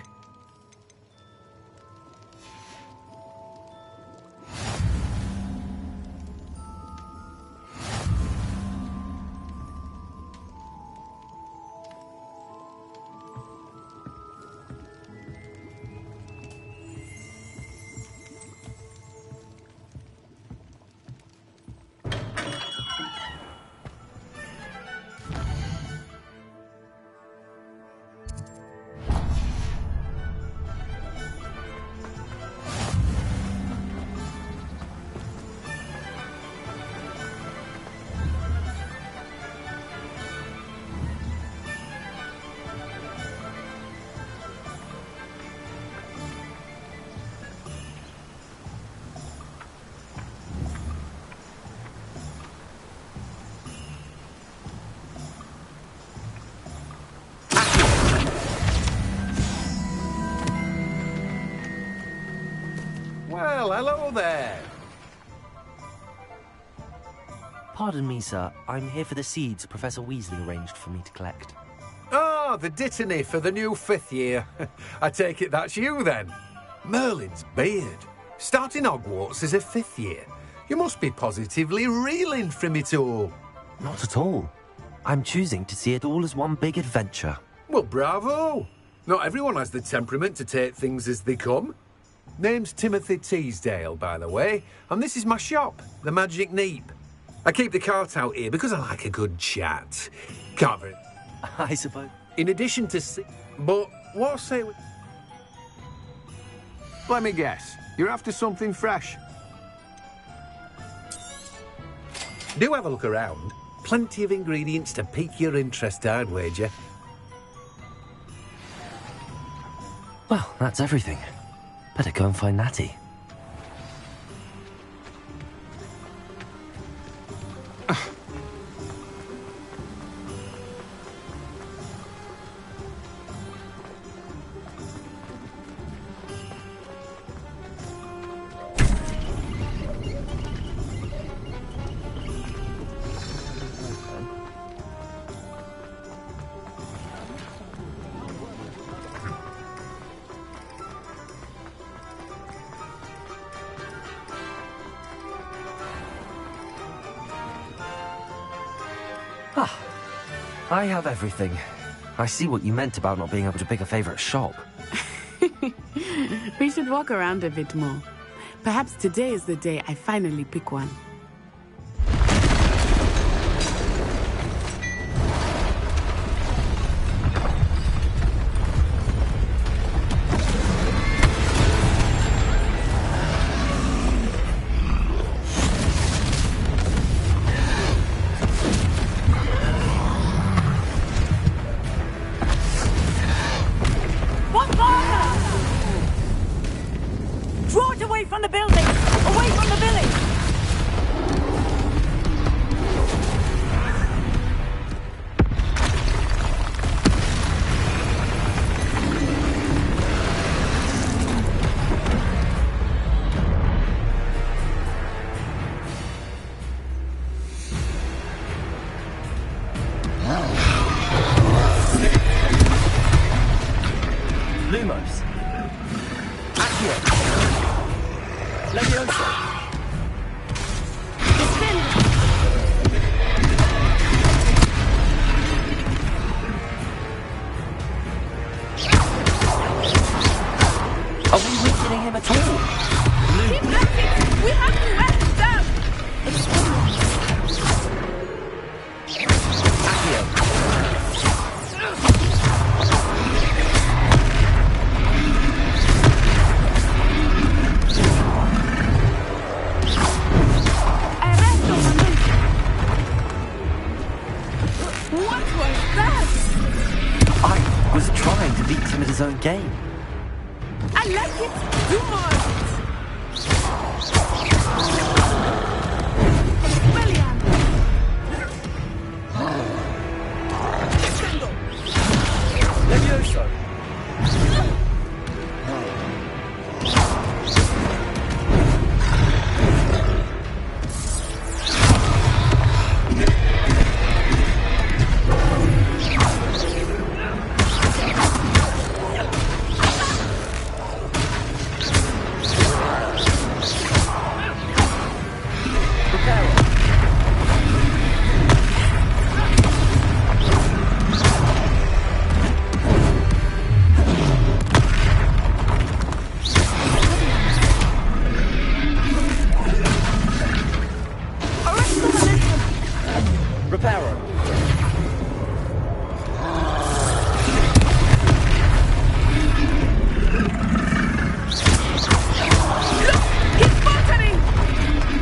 Well, hello there. Pardon me, sir. I'm here for the seeds Professor Weasley arranged for me to collect. Ah, the dittany for the new 5th year. I take it that's you, then. Merlin's beard. Starting Hogwarts as a 5th year. You must be positively reeling from it all. Not at all. I'm choosing to see it all as one big adventure. Well, bravo. Not everyone has the temperament to take things as they come. Name's Timothy Teasdale, by the way, and this is my shop, the Magic Neep. I keep the cart out here because I like a good chat. Can't very... I suppose. In addition to... But what say we... Let me guess. You're after something fresh. Do have a look around. Plenty of ingredients to pique your interest, I'd wager. Well, that's everything. Better go and find Natty. I have everything. I see what you meant about not being able to pick a favourite shop. We should walk around a bit more. Perhaps today is the day I finally pick one. Game. I like it. Do more of it. William. Levioso.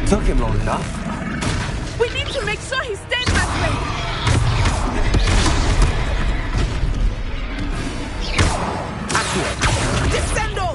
Took him long enough. We need to make sure he stays that way. Descendo!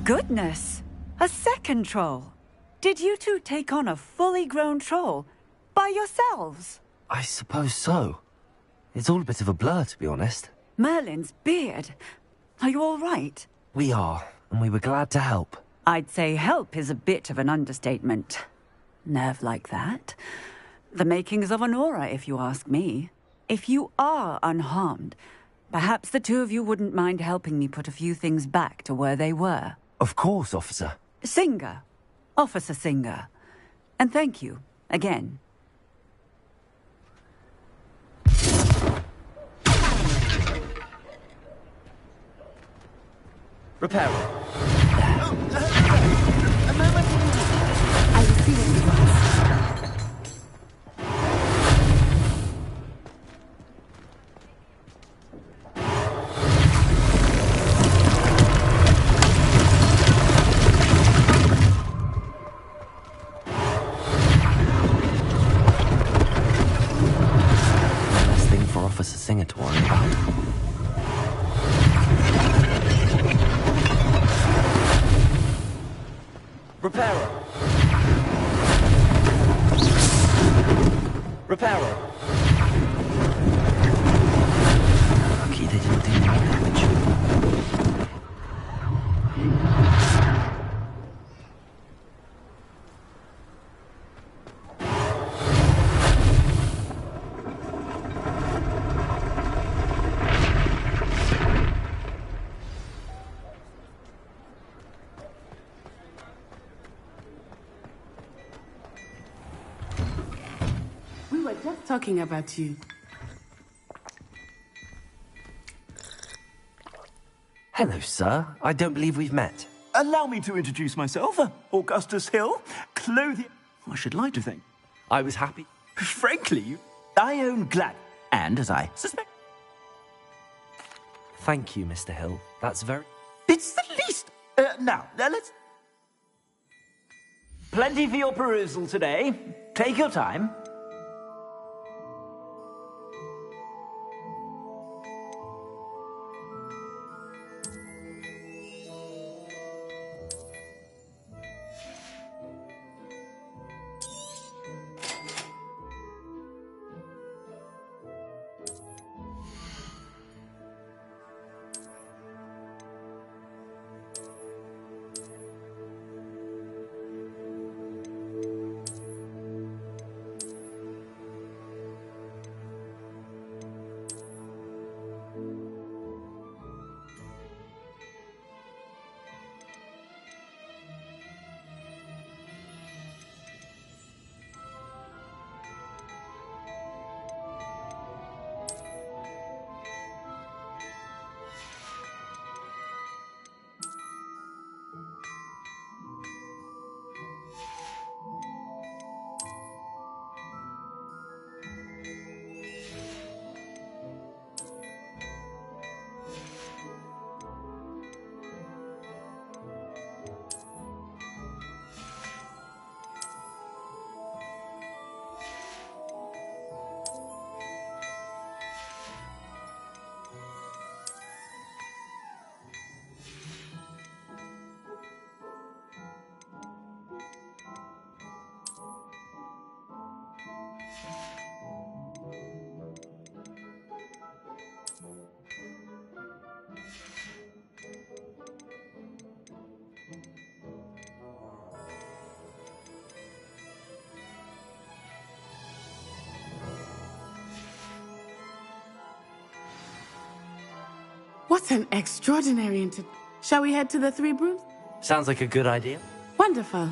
Goodness! A second troll! Did you two take on a fully grown troll by yourselves? I suppose so. It's all a bit of a blur, to be honest. Merlin's beard. Are you all right? We are, and we were glad to help. I'd say help is a bit of an understatement. Nerve like that. The makings of an aura, if you ask me. If you are unharmed, perhaps the two of you wouldn't mind helping me put a few things back to where they were. Of course, officer. Singer. Officer Singer. And thank you, again. Repair. I will see what you want. Reparo. Reparo. Lucky they didn't do more damage. We were just talking about you. Hello, sir. I don't believe we've met. Allow me to introduce myself. Augustus Hill, clothing... I should like to think. I was happy. Frankly, I own Glad. And, as I suspect... Thank you, Mr. Hill. That's very... It's the least... now, let's... Plenty for your perusal today. Take your time. What an extraordinary Shall we head to the Three Brews? Sounds like a good idea. Wonderful.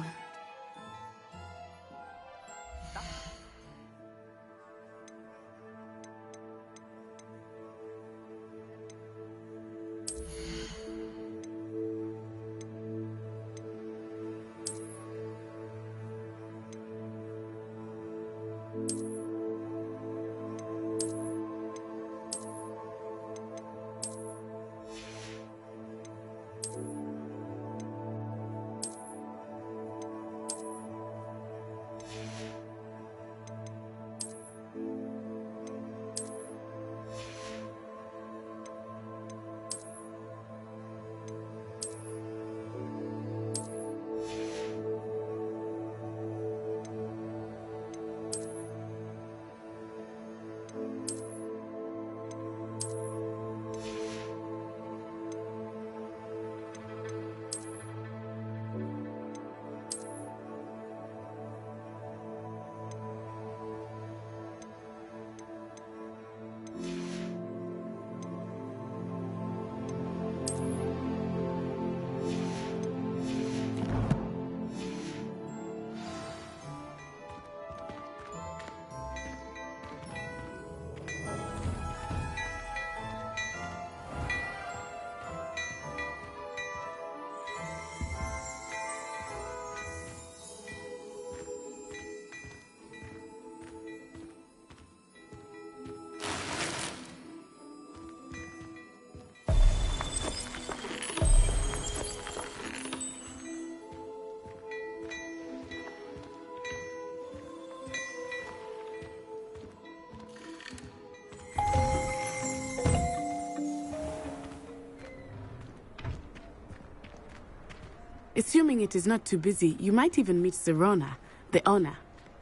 Assuming it is not too busy, you might even meet Sirona, the owner.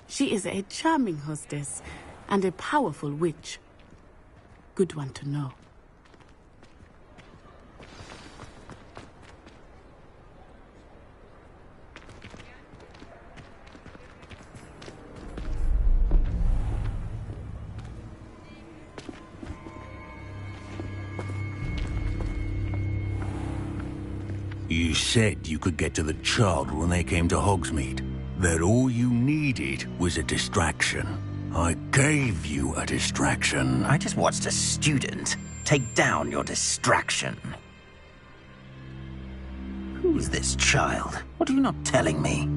She is a charming hostess and a powerful witch. Good one to know. You said you could get to the child when they came to Hogsmeade. That all you needed was a distraction. I gave you a distraction. I just watched a student take down your distraction. Who's this child? What are you not telling me?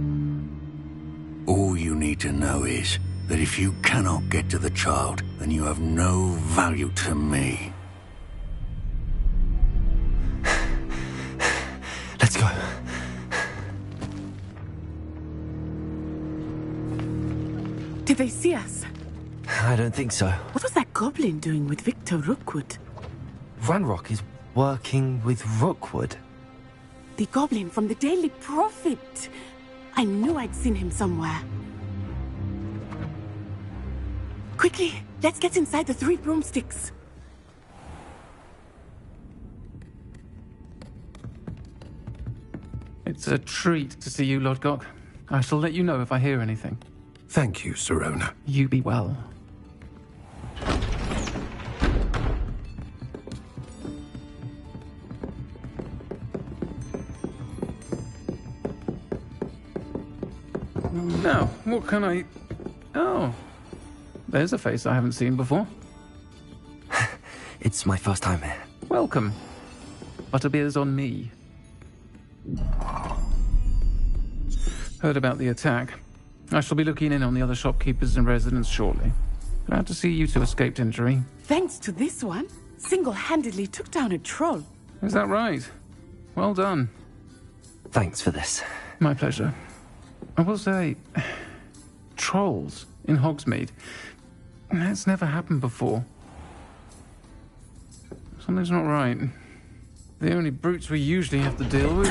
All you need to know is that if you cannot get to the child, then you have no value to me. Let's go. Did they see us? I don't think so. What was that goblin doing with Victor Rookwood? Ranrock is working with Rookwood. The goblin from the Daily Prophet. I knew I'd seen him somewhere. Quickly, let's get inside the 3 broomsticks. It's a treat to see you, Lodgok. I shall let you know if I hear anything. Thank you, Sirona. You be well. Now, what can I... Oh, there's a face I haven't seen before. It's my first time here. Welcome. Butterbeer's on me. Heard about the attack. I shall be looking in on the other shopkeepers and residents shortly. Glad to see you two escaped injury. Thanks to this one, single-handedly took down a troll. Is that right? Well done. Thanks for this. My pleasure. I will say, trolls in Hogsmeade. That's never happened before. Something's not right. The only brutes we usually have to deal with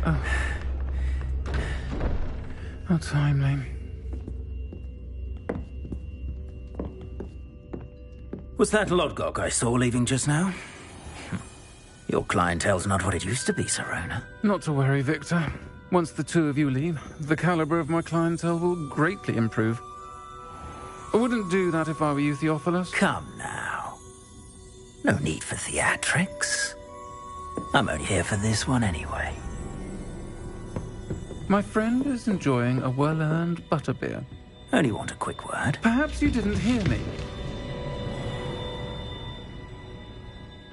are... How timely. Was that Lodgok I saw leaving just now? Your clientele's not what it used to be, Sirona. Not to worry, Victor. Once the two of you leave, the caliber of my clientele will greatly improve. I wouldn't do that if I were you, Theophilus. Come now. No need for theatrics. I'm only here for this one anyway. My friend is enjoying a well-earned butterbeer. Only want a quick word. Perhaps you didn't hear me.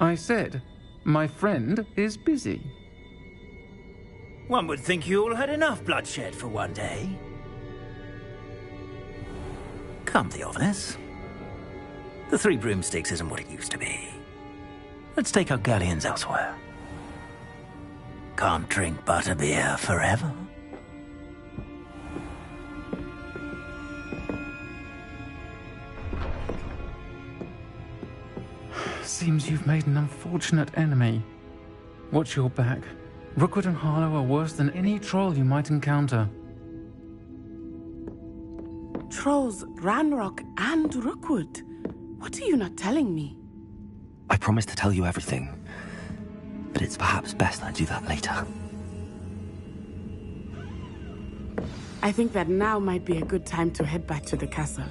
I said, my friend is busy. One would think you all had enough bloodshed for one day. Come, Theophilus. The 3 broomsticks isn't what it used to be. Let's take our galleons elsewhere. Can't drink butterbeer forever. Seems you've made an unfortunate enemy. Watch your back. Rookwood and Harlow are worse than any troll you might encounter. Trolls, Ranrock, and Rookwood. What are you not telling me? I promised to tell you everything, but it's perhaps best I do that later. I think that now might be a good time to head back to the castle.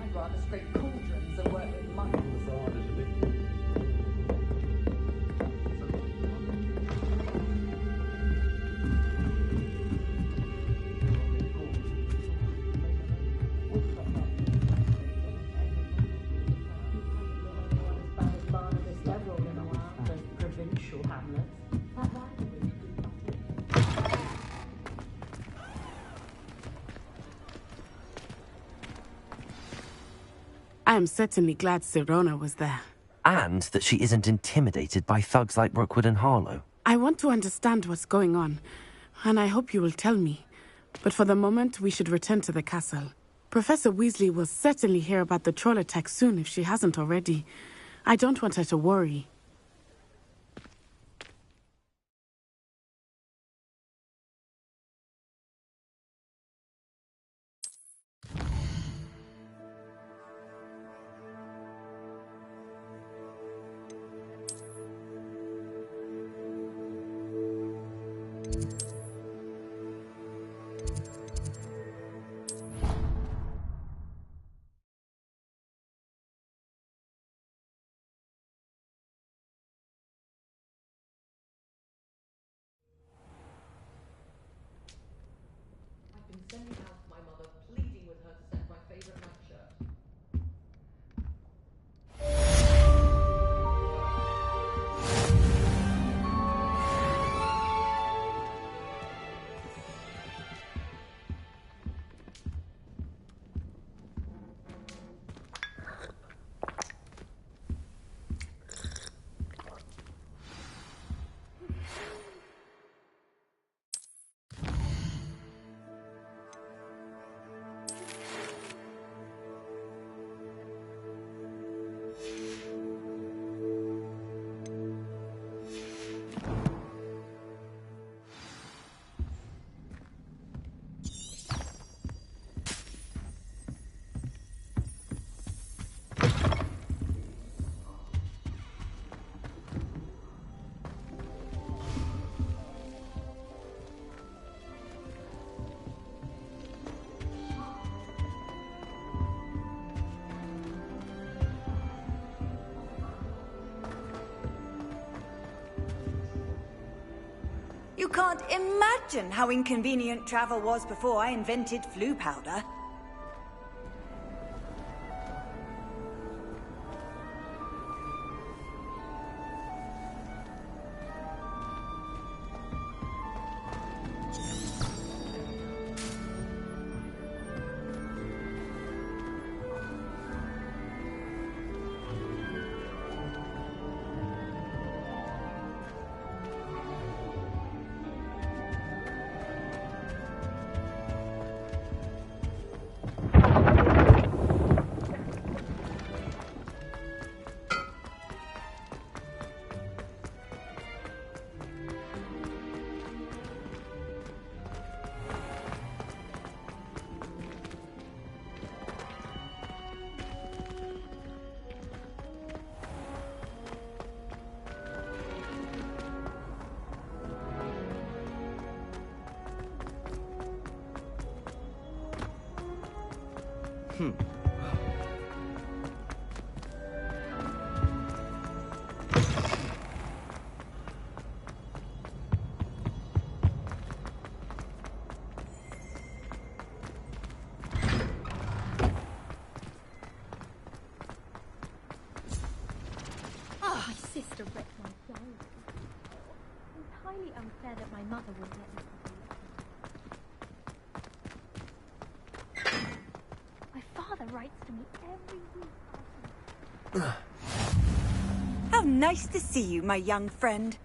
I'd rather scrape cauldrons than work with money. I am certainly glad Sirona was there. And that she isn't intimidated by thugs like Rookwood and Harlow. I want to understand what's going on, and I hope you will tell me. But for the moment, we should return to the castle. Professor Weasley will certainly hear about the troll attack soon if she hasn't already. I don't want her to worry. I've been sending out to my mother, pleading with her to send my favorite nightshirt. You can't imagine how inconvenient travel was before I invented flu powder. My sister read my diary. Entirely unfair that my mother wouldn't let me have a look. My father writes to me every week. How nice to see you, my young friend.